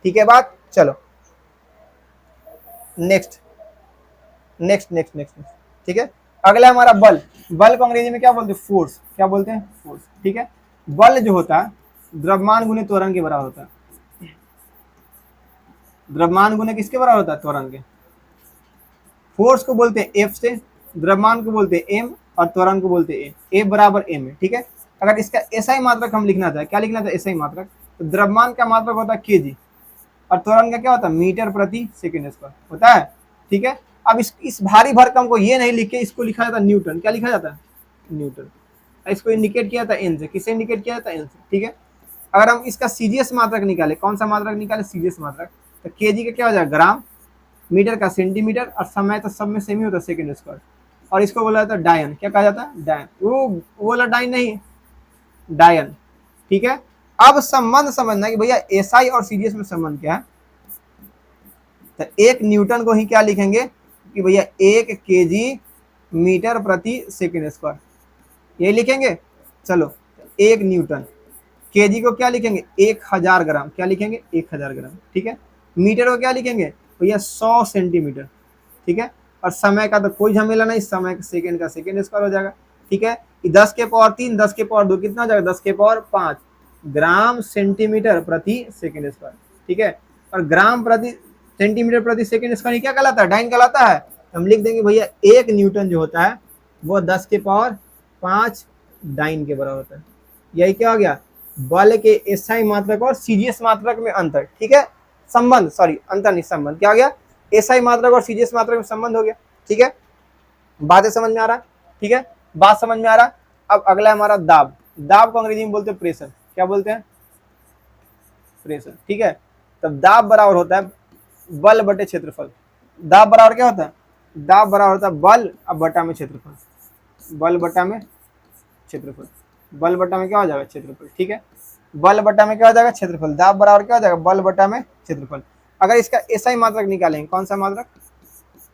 ठीक है बात। चलो नेक्स्ट नेक्स्ट नेक्स्ट नेक्स्ट। ठीक है, अगला हमारा बल। बल को अंग्रेजी में क्या बोलते हैं, फोर्स। क्या बोलते हैं, फोर्स। ठीक है, बल जो होता है द्रव्यमान गुने त्वरण के बराबर होता है। द्रव्यमान गुने किसके बराबर होता है, त्वरण के। फोर्स को बोलते हैं एफ से, द्रव्यमान को बोलते हैं एम और त्वरण को बोलते हैं ए। ए बराबर एम है। ठीक है, अगर इसका एसआई मात्रक हम लिखना चाहे, क्या लिखना चाहे, एसआई मात्रक, तो द्रव्यमान का मात्रक होता है केजी और त्वरण का क्या होता है, मीटर प्रति सेकेंड स्क्वायर होता है। ठीक है, अब इस भारी भरकम को ये नहीं लिख के इसको लिखा जाता न्यूटन। क्या लिखा जाता है? न्यूटन। इसको इंडिकेट किया था एन से। किससे इंडिकेट किया था? एन से। ठीक है। अगर हम इसका सीजीएस मात्रक निकाले, कौन सा मात्रक निकाले? सीजीएस मात्रक। तो केजी का क्या हो जाएगा? ग्राम, मीटर का सेंटीमीटर, और समय तो सब में सेम ही होता है, सेकेंड स्क्वायर। और इसको बोला जाता है डायन। क्या कहा जाता है? डायन। वो बोला डायन नहीं, डायन। ठीक है। अब संबंध समझना कि भैया एसआई और सीजीएस में संबंध क्या है। तो एक न्यूटन को ही क्या लिखेंगे कि भैया 1 केजी मीटर प्रति सेकेंड स्क्वायर, ये लिखेंगे। चलो, 1 न्यूटन। केजी को क्या लिखेंगे? 1000 ग्राम। क्या लिखेंगे? 1000 ग्राम। ठीक है। मीटर को क्या लिखेंगे भैया? 100 सेंटीमीटर। ठीक है। और समय का तो कोई झमेला नहीं, समय सेकेंड का सेकेंड स्क्वायर हो जाएगा। ठीक है। 10 के पावर 3, 10 के पावर 2 कितना हो जाएगा? 10 के पावर 5 ग्राम सेंटीमीटर प्रति सेकेंड स्क्वायर। ठीक है। और ग्राम प्रति सेंटीमीटर प्रति सेकेंड स्क्वायर क्या कहलाता है? डाइन कहलाता है। हम लिख देंगे भैया 1 न्यूटन जो होता है वो 10 के पावर 5 डाइन के बराबर होता है। यही क्या हो गया? बल के एसआई मात्रक और सीजीएस मात्रक में अंतर। ठीक है। संबंध, सॉरी अंतर नहीं, संबंध। क्या हो गया? एसआई मात्रक और सीजीएस मात्रक में संबंध हो गया। ठीक है। बातें समझ में आ रहा है? ठीक है। बात समझ में आ रहा है? अब अगला है हमारा दाब। दाब को अंग्रेजी में बोलते हैं प्रेशर। क्या बोलते हैं? प्रेशर। ठीक है। तब दाब बराबर होता है बल बटे क्षेत्रफल। दाब बराबर क्या होता है? दाब बराबर होता है बल अब बटा में क्षेत्रफल। बल बटा में क्षेत्रफल। बल बटा में क्या हो जाएगा? क्षेत्रफल। ठीक है। बल बटा में क्या हो जाएगा? क्षेत्रफल। दाब बराबर क्या हो जाएगा? बल बटा में क्षेत्रफल। अगर इसका एसआई मात्रक निकालेंगे, कौन सा मात्रक?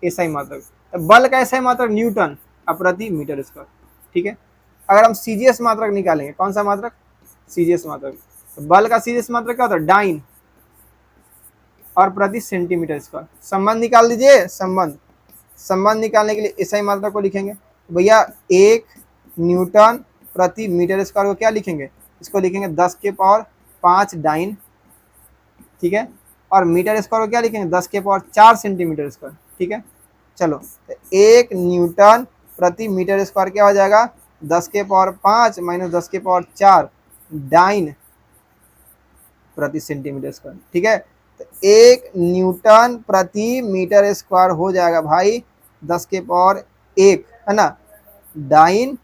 एसआई मात्रक। तो बल का एसआई मात्रक न्यूटन प्रति मीटर स्क्वायर। ठीक है। अगर हम सीजीएस मात्रक निकालेंगे, कौन सा मात्रक? सीजीएस मात्रक। तो बल का सीजीएस मात्रक क्या होता है? डाइन और प्रति सेंटीमीटर स्क्वायर। संबंध निकाल दीजिए। संबंध निकालने के लिए एसआई मात्रक को लिखेंगे भैया 1 न्यूटन प्रति मीटर स्क्वायर को क्या लिखेंगे? इसको लिखेंगे 10 के पावर 5 डाइन। ठीक है। और मीटर स्क्वायर को क्या लिखेंगे? 10 के पावर 4 सेंटीमीटर स्क्वायर। ठीक है। चलो, तो 1 न्यूटन प्रति मीटर स्क्वायर क्या हो जाएगा? 10 के पावर 5 माइनस 10 के पावर 4 डाइन प्रति सेंटीमीटर स्क्वायर। ठीक है। तो 1 न्यूटन प्रति मीटर स्क्वायर हो जाएगा भाई 10 के पावर 1, है ना, डाइन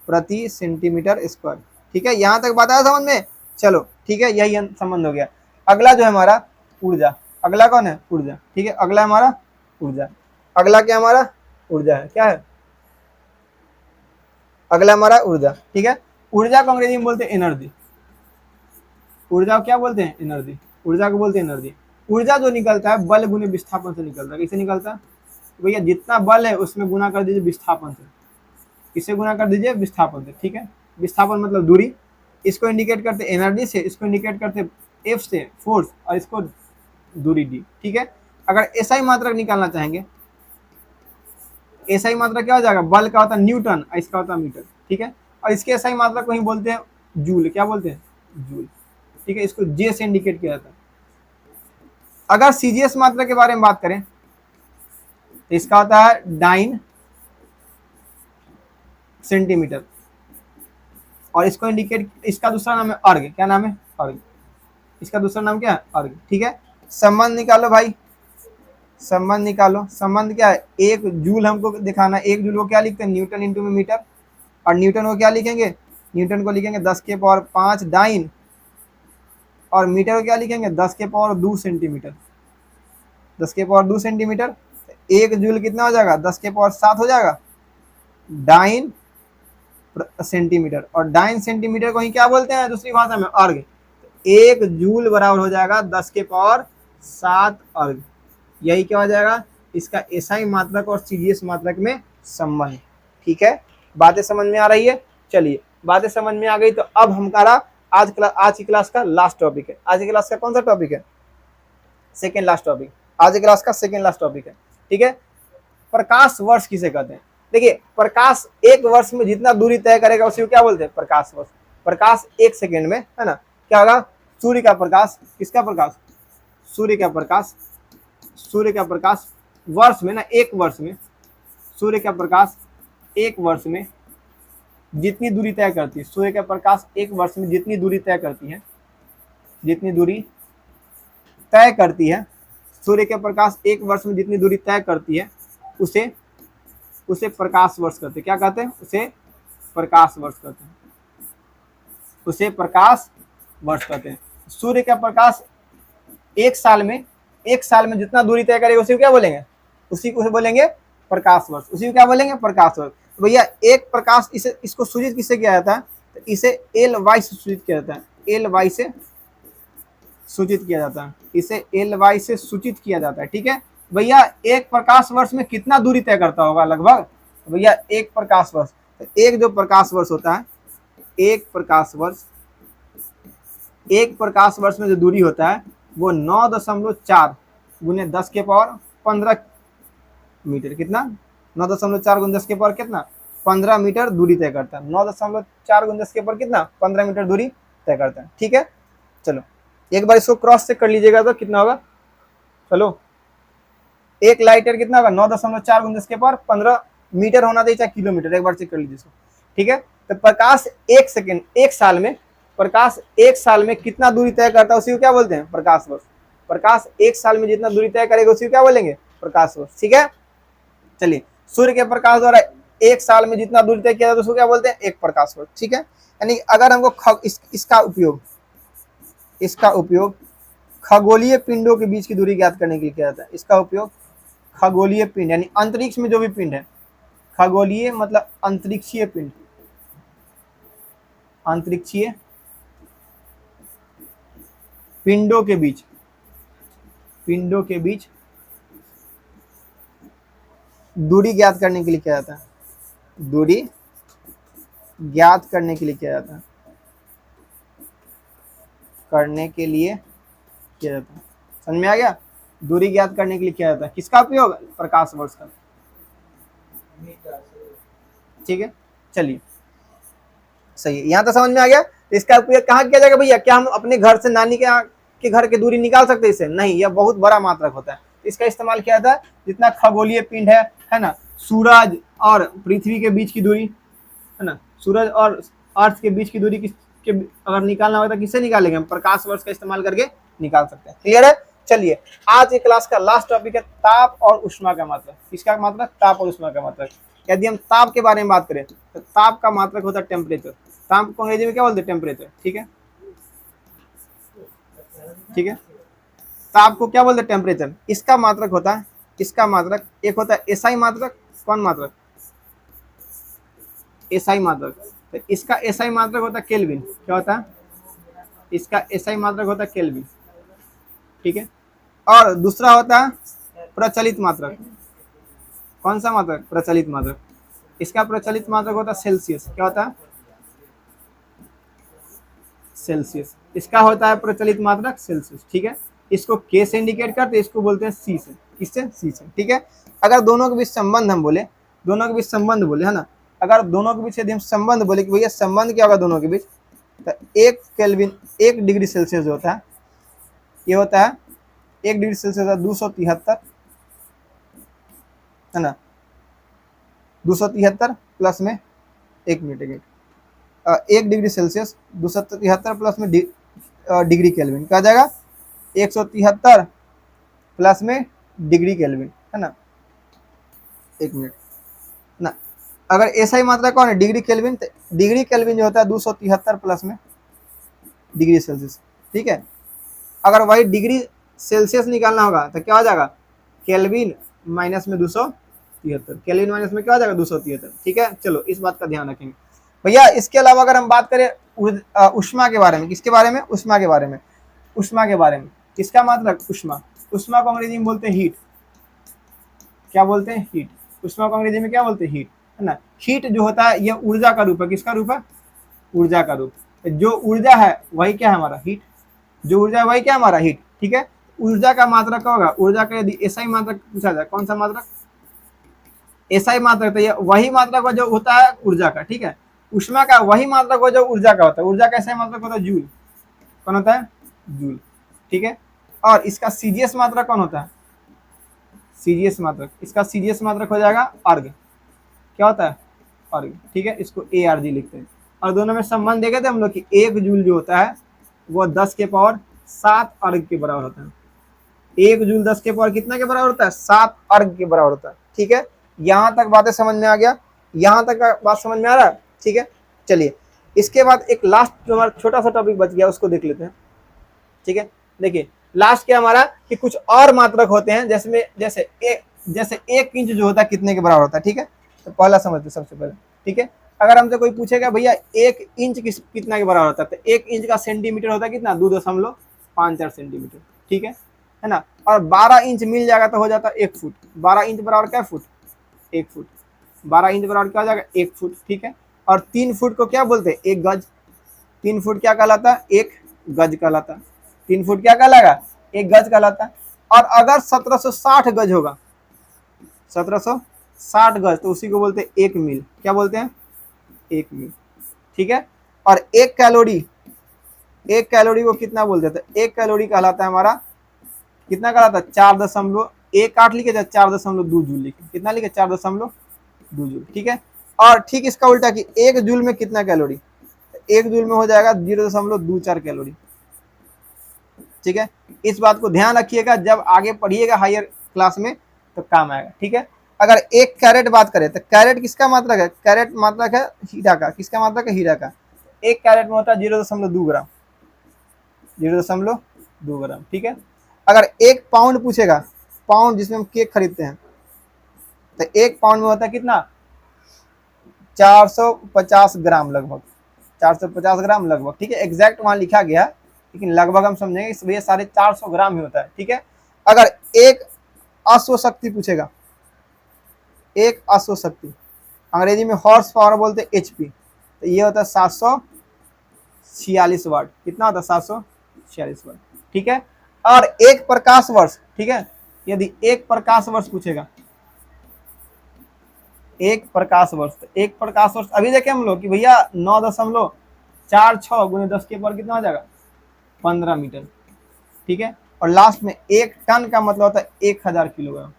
प्रति सेंटीमीटर स्क्वायर। ठीक है। यहां तक बात आया समझ में? चलो ठीक है, यही संबंध हो गया। अगला जो है हमारा ऊर्जा। अगला कौन है? ऊर्जा। ठीक है। अगला हमारा ऊर्जा। अगला क्या हमारा? ऊर्जा है। क्या है? अगला हमारा ऊर्जा। ठीक है। ऊर्जा को अंग्रेजी में बोलते हैं एनर्जी। ऊर्जा को क्या बोलते हैं? एनर्जी। ऊर्जा को बोलते हैं एनर्जी। ऊर्जा जो निकलता है बल गुने विस्थापन से निकलता है। कैसे निकलता है भैया? जितना बल है उसमें गुना कर दीजिए विस्थापन से। किससे गुना कर दीजिए? विस्थापन से। ठीक है। विस्थापन मतलब दूरी। इसको इंडिकेट करते एनर्जी से, इसको इंडिकेट करते एफ से फोर्स, और इसको दूरी डी। ठीक है। अगर एसआई मात्रक निकालना चाहेंगे, एसआई मात्रक क्या हो जाएगा? बल का होता है न्यूटन और इसका होता है मीटर। ठीक है। और इसके एसआई मात्रक को ही बोलते हैं जूल। क्या बोलते हैं? जूल। ठीक है। इसको जे से इंडिकेट किया जाता है। अगर सीजीएस मात्रक के बारे में बात करें तो इसका होता है डाइन सेंटीमीटर, और इसको इंडिकेट, इसका दूसरा नाम है अर्ग। क्या नाम है? अर्ग। इसका दूसरा नाम क्या है? अर्ग। ठीक है। संबंध निकालो भाई, संबंध निकालो। संबंध क्या है? 1 जूल हमको दिखाना है। 1 जूल को क्या लिखते हैं? न्यूटन इंटू में मीटर। और न्यूटन को क्या लिखेंगे? न्यूटन को लिखेंगे 10 के पावर 5 डाइन, और मीटर को क्या लिखेंगे? 10 के पावर 2 सेंटीमीटर। 10 के पावर 2 सेंटीमीटर। 1 जूल कितना हो जाएगा? 10 के पावर 7 हो जाएगा डाइन सेंटीमीटर। और डाइन सेंटीमीटर को ही क्या बोलते हैं दूसरी भाषा में? अर्ग। 1 जूल बराबर हो जाएगा 10 के पावर 7 अर्ग। यही क्या हो जाएगा? इसका एसआई मात्रक और सीजीएस मात्रक में संबंध। ठीक है। बातें समझ में आ रही है? चलिए, बातें समझ में आ गई तो अब हमारा आज की क्लास का लास्ट टॉपिक है। आज की क्लास का कौन सा टॉपिक है? Second last topic. आज की क्लास का सेकेंड लास्ट टॉपिक है। ठीक है। प्रकाश वर्ष किसे कहते हैं? देखिए, प्रकाश 1 वर्ष में जितना दूरी तय करेगा उसी को क्या बोलते हैं? प्रकाश वर्ष। प्रकाश 1 सेकेंड में, है ना, क्या होगा? सूर्य का प्रकाश। किसका प्रकाश? सूर्य का प्रकाश। सूर्य का प्रकाश वर्ष में ना, 1 वर्ष में सूर्य का प्रकाश 1 वर्ष में जितनी दूरी तय करती है, सूर्य का प्रकाश 1 वर्ष में जितनी दूरी तय करती है, जितनी दूरी तय करती है सूर्य के प्रकाश एक वर्ष में जितनी दूरी तय करती है उसे उसे प्रकाश वर्ष कहते हैं। क्या कहते हैं? उसे प्रकाश वर्ष कहते हैं। उसे प्रकाश वर्ष कहते हैं। सूर्य का प्रकाश एक साल में जितना दूरी तय करेगा उसी को क्या बोलेंगे? उसी को बोलेंगे प्रकाश वर्ष। उसी को क्या बोलेंगे? प्रकाश वर्ष। तो भैया एक प्रकाश इसको सूचित किससे किया जाता है? तो इसे एल वाई से सूचित किया जाता है। एल वाई से सूचित किया जाता है। इसे एल वाई से सूचित किया जाता है। ठीक है भैया, एक प्रकाश वर्ष में कितना दूरी तय करता होगा लगभग? भैया एक प्रकाश वर्ष, तो एक जो प्रकाश वर्ष होता है, एक प्रकाश वर्ष में जो दूरी होता है वो 9.4 गुने 10 के पावर 15 मीटर। कितना? 9.4 गुने 10 के पावर कितना? 15 मीटर दूरी तय करता है। 9.4 गुने 10 के पावर कितना? 15 मीटर दूरी तय करता है। ठीक है, चलो एक बार इसको क्रॉस चेक कर लीजिएगा तो कितना होगा। चलो एक लाइट ईयर कितना होगा? 9.4 गुने 10 के पावर 15 मीटर होना चाहिए, चाहे किलोमीटर, एक बार चेक कर लीजिए इसको। ठीक है, तो प्रकाश प्रकाश एक साल में कितना दूरी तय करता है उसी को क्या बोलते हैं? प्रकाश वर्ष। प्रकाश एक साल में जितना दूरी तय करेगा उसी को क्या बोलेंगे? प्रकाश वर्ष। ठीक है, चलिए सूर्य के प्रकाश द्वारा एक साल में जितना दूरी तय किया जाता है उसको क्या बोलते हैं? एक प्रकाश वर्ष। ठीक है, यानी अगर हमको इसका उपयोग खगोलीय पिंडों के बीच की दूरी ज्ञात करने के लिए किया जाता है। इसका उपयोग खगोलीय पिंड यानी अंतरिक्ष में जो भी पिंड है, खगोलीय मतलब अंतरिक्षीय पिंड, अंतरिक्षीय पिंडों के बीच दूरी ज्ञात करने के लिए किया जाता है। दूरी ज्ञात करने के लिए किया जाता है। समझ में आ गया? दूरी ज्ञात करने के लिए किया जाता है। किसका उपयोग? प्रकाश वर्ष का। ठीक है, चलिए सही है, यहाँ तो समझ में आ गया। इसका उपयोग कहाँ किया जाएगा भैया? क्या हम अपने घर से नानी के घर की दूरी निकाल सकते हैं इससे? नहीं, यह बहुत बड़ा मात्रक होता है। इसका इस्तेमाल किया जाता है जितना खगोलीय पिंड है ना, सूरज और पृथ्वी के बीच की दूरी है ना, सूरज और अर्थ के बीच की दूरी के अगर निकालना होगा तो किससे निकालेंगे? हम प्रकाश वर्ष का इस्तेमाल करके निकाल सकते हैं। क्लियर है? चलिए आज के क्लास का लास्ट टॉपिक है ताप और उष्मा का मात्रक। किसका मात्रक? ताप और उष्मा का मात्रक। यदि हम ताप के बारे में बात करें तो ताप का मात्रक होता है टेम्परेचर। ताप को अंग्रेजी में क्या बोलते हैं? टेम्परेचर। ठीक है, ठीक है, ताप को क्या बोलते हैं? टेम्परेचर। इसका मात्रक होता है, एक होता है एसआई मात्रक। कौन मात्रक? एसआई मात्रक। तो इसका एसआई मात्रक होता है केल्विन। क्या होता है? इसका एसआई मात्रक होता है केल्विन। ठीक है, और दूसरा होता है प्रचलित मात्रक। कौन सा मात्रक? प्रचलित मात्रक। इसका प्रचलित मात्रक होता है सेल्सियस। क्या होता है? सेल्सियस। इसका होता है प्रचलित मात्रक सेल्सियस। ठीक है, इसको के से इंडिकेट करते, इसको बोलते हैं सी से। किससे? सी से। ठीक है, अगर दोनों के बीच संबंध हम बोले, है ना, अगर दोनों के बीच यदि हम संबंध बोले कि भैया संबंध क्या होगा दोनों के बीच, तो 1 डिग्री सेल्सियस जो होता है, ये होता है 1 डिग्री सेल्सियस 273 है ना, 273 प्लस में 1 मिनट 1 डिग्री सेल्सियस 273 प्लस में डिग्री केल्विन। क्या जाएगा? 173 प्लस में डिग्री केल्विन है ना। 1 मिनट ना, अगर एसआई मात्रा कौन है? Degree kelvin. डिग्री केल्विन जो होता है 273 प्लस में डिग्री सेल्सियस। ठीक है, अगर वही डिग्री सेल्सियस निकालना होगा तो क्या हो जाएगा? केल्विन माइनस में 273। केल्विन माइनस में क्या हो जाएगा? 273। ठीक है, चलो इस बात का ध्यान रखेंगे भैया। इसके अलावा अगर हम बात करें उष्मा के बारे में, किसके बारे में? उष्मा के बारे में। किसका मात्रक? उष्मा। उष्मा को अंग्रेजी में बोलते हैं हीट। क्या बोलते हैं? हीट। उष्मा को अंग्रेजी में क्या बोलते हैं? हीट, है ना। हीट जो होता है यह ऊर्जा का रूप है। किसका रूप है? ऊर्जा का रूप। जो ऊर्जा है वही क्या है? हमारा हीट। जो ऊर्जा है वही क्या? हमारा हीट। ठीक है, ऊर्जा का मात्रक क्या होगा? ऊर्जा का यदि एसआई मात्रक पूछा जाए, कौन सा मात्रक? एसआई मात्रक। तो ये वही मात्रक जो होता है ऊर्जा का। ठीक है, उष्मा का वही मात्रक हो जो ऊर्जा का होता है। ऊर्जा का एसआई मात्रक होता है जूल। कौन होता है? जूल। ठीक है, और इसका सीजीएस मात्रक कौन होता है? सीजीएस मात्रक। इसका सीजीएस मात्रक हो जाएगा अर्ग। क्या होता है? अर्ग। ठीक है, इसको ARG लिखते हैं। और दोनों में संबंध देखे थे हम लोग कि 1 जूल जो होता है वो 10 के पावर 7 अर्ग के बराबर होता है। 1 जूल 10 के पावर कितना के बराबर होता है? 7 अर्ग के बराबर होता है। ठीक है, यहाँ तक बातें समझ में आ गया, यहाँ तक का बात समझ में आ रहा है? ठीक है, चलिए इसके बाद एक लास्ट जो हमारा छोटा सा टॉपिक बच गया उसको देख लेते हैं। ठीक है, देखिए लास्ट क्या हमारा कि कुछ और मात्रक होते हैं, जैसे 1 इंच जो होता है कितने के बराबर होता है। ठीक है, तो पहला समझते सबसे पहले। ठीक है, अगर हमसे कोई पूछेगा भैया 1 इंच कितना के बराबर होता है, तो 1 इंच का सेंटीमीटर होता है कितना? 2.54 सेंटीमीटर। ठीक है ना, और 12 इंच मिल जाएगा तो हो जाता है 1 फुट। 12 इंच बराबर क्या फुट? 1 फुट। 12 इंच बराबर क्या हो जाएगा? 1 फुट। ठीक है, और 3 फुट को क्या बोलते हैं? 1 गज। 3 फुट क्या कहलाता है? 1 गज कहलाता है। 3 फुट क्या कहलाएगा? 1 गज कहलाता है। और अगर 1760 गज होगा, 1760 गज, तो उसी को बोलते हैं 1 मील। क्या बोलते हैं? 1 मील। ठीक है, और 1 कैलोरी को कितना बोलते हैं? तो 1 कैलोरी कहलाता है हमारा, कितना कहलाता है? 4.18 लिखे जाए, 4.2 जूल लिखे। कितना लिखे? 4.2 जूल। ठीक है, और ठीक इसका उल्टा कि 1 जूल में कितना कैलोरी? 1 जूल में हो जाएगा 0.24 कैलोरी। ठीक है, इस बात को ध्यान रखिएगा, जब आगे पढ़िएगा हायर क्लास में तो काम आएगा। ठीक है, अगर 1 कैरेट बात करें तो कैरेट किसका मात्रक है? कैरेट मात्रक है हीरा का। किसका मात्रक है? हीरा का। 1 कैरेट में होता है 0.2 ग्राम। 0.2 ग्राम। ठीक है, अगर 1 पाउंड पूछेगा, पाउंड जिसमें हम केक खरीदते हैं, तो 1 पाउंड में होता है कितना? 450 ग्राम लगभग। 450 ग्राम लगभग। ठीक है, एग्जैक्ट वहां लिखा गया, लेकिन लगभग हम समझेंगे इस वजह 450 ग्राम ही होता है। ठीक है, अगर 1 अश्व शक्ति पूछेगा, 1 अश्व शक्ति, अंग्रेजी में हॉर्स पावर बोलते हैं HP, तो ये होता है 746 वाट। कितना होता है? 746 वाट। ठीक है, और 1 प्रकाश वर्ष। ठीक है, यदि 1 प्रकाश वर्ष पूछेगा, 1 प्रकाश वर्ष, तो 1 प्रकाश वर्ष अभी देखें हम लोग कि भैया 9.46 गुने 10 के पावर कितना हो जाएगा? 15 मीटर। ठीक है, और लास्ट में 1 टन का मतलब होता है 1000 किलोग्राम,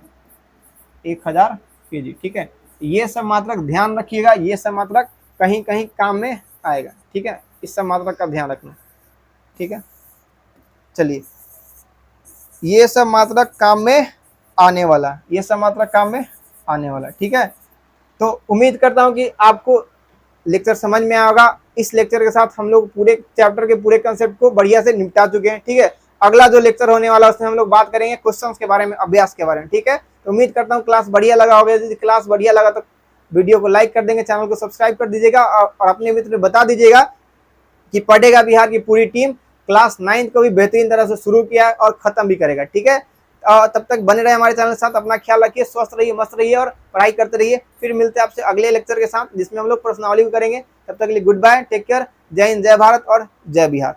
1000 केजी। ठीक है, ये सब मात्रक ध्यान रखिएगा, ये सब मात्रक कहीं कहीं काम में आएगा। ठीक है, इस सब मात्रक का ध्यान रखना। ठीक है, चलिए ये सब मात्रक काम में आने वाला, ये सब मात्रक काम में आने वाला। ठीक है, तो उम्मीद करता हूं कि आपको लेक्चर समझ में आएगा। इस लेक्चर के साथ हम लोग पूरे चैप्टर के पूरे कंसेप्ट को बढ़िया से निपटा चुके हैं। ठीक है, अगला जो लेक्चर होने वाला है उसमें हम लोग बात करेंगे क्वेश्चंस के बारे में, अभ्यास के बारे में। ठीक है, तो उम्मीद करता हूँ क्लास बढ़िया लगा होगा। यदि क्लास बढ़िया लगा तो वीडियो को लाइक कर देंगे, चैनल को सब्सक्राइब कर दीजिएगा, और अपने मित्र बता दीजिएगा कि पढ़ेगा बिहार की पूरी टीम क्लास 9 को भी बेहतरीन तरह से शुरू किया और खत्म भी करेगा। ठीक है, तब तक बने रहे हमारे चैनल के साथ। अपना ख्याल रखिए, स्वस्थ रहिए, मस्त रहिए और पढ़ाई करते रहिए। फिर मिलते हैं आपसे अगले लेक्चर के साथ, जिसमें हम लोग प्रश्नावली भी करेंगे। तब तक के लिए गुड बाय, टेक केयर, जय हिंद, जय भारत और जय बिहार।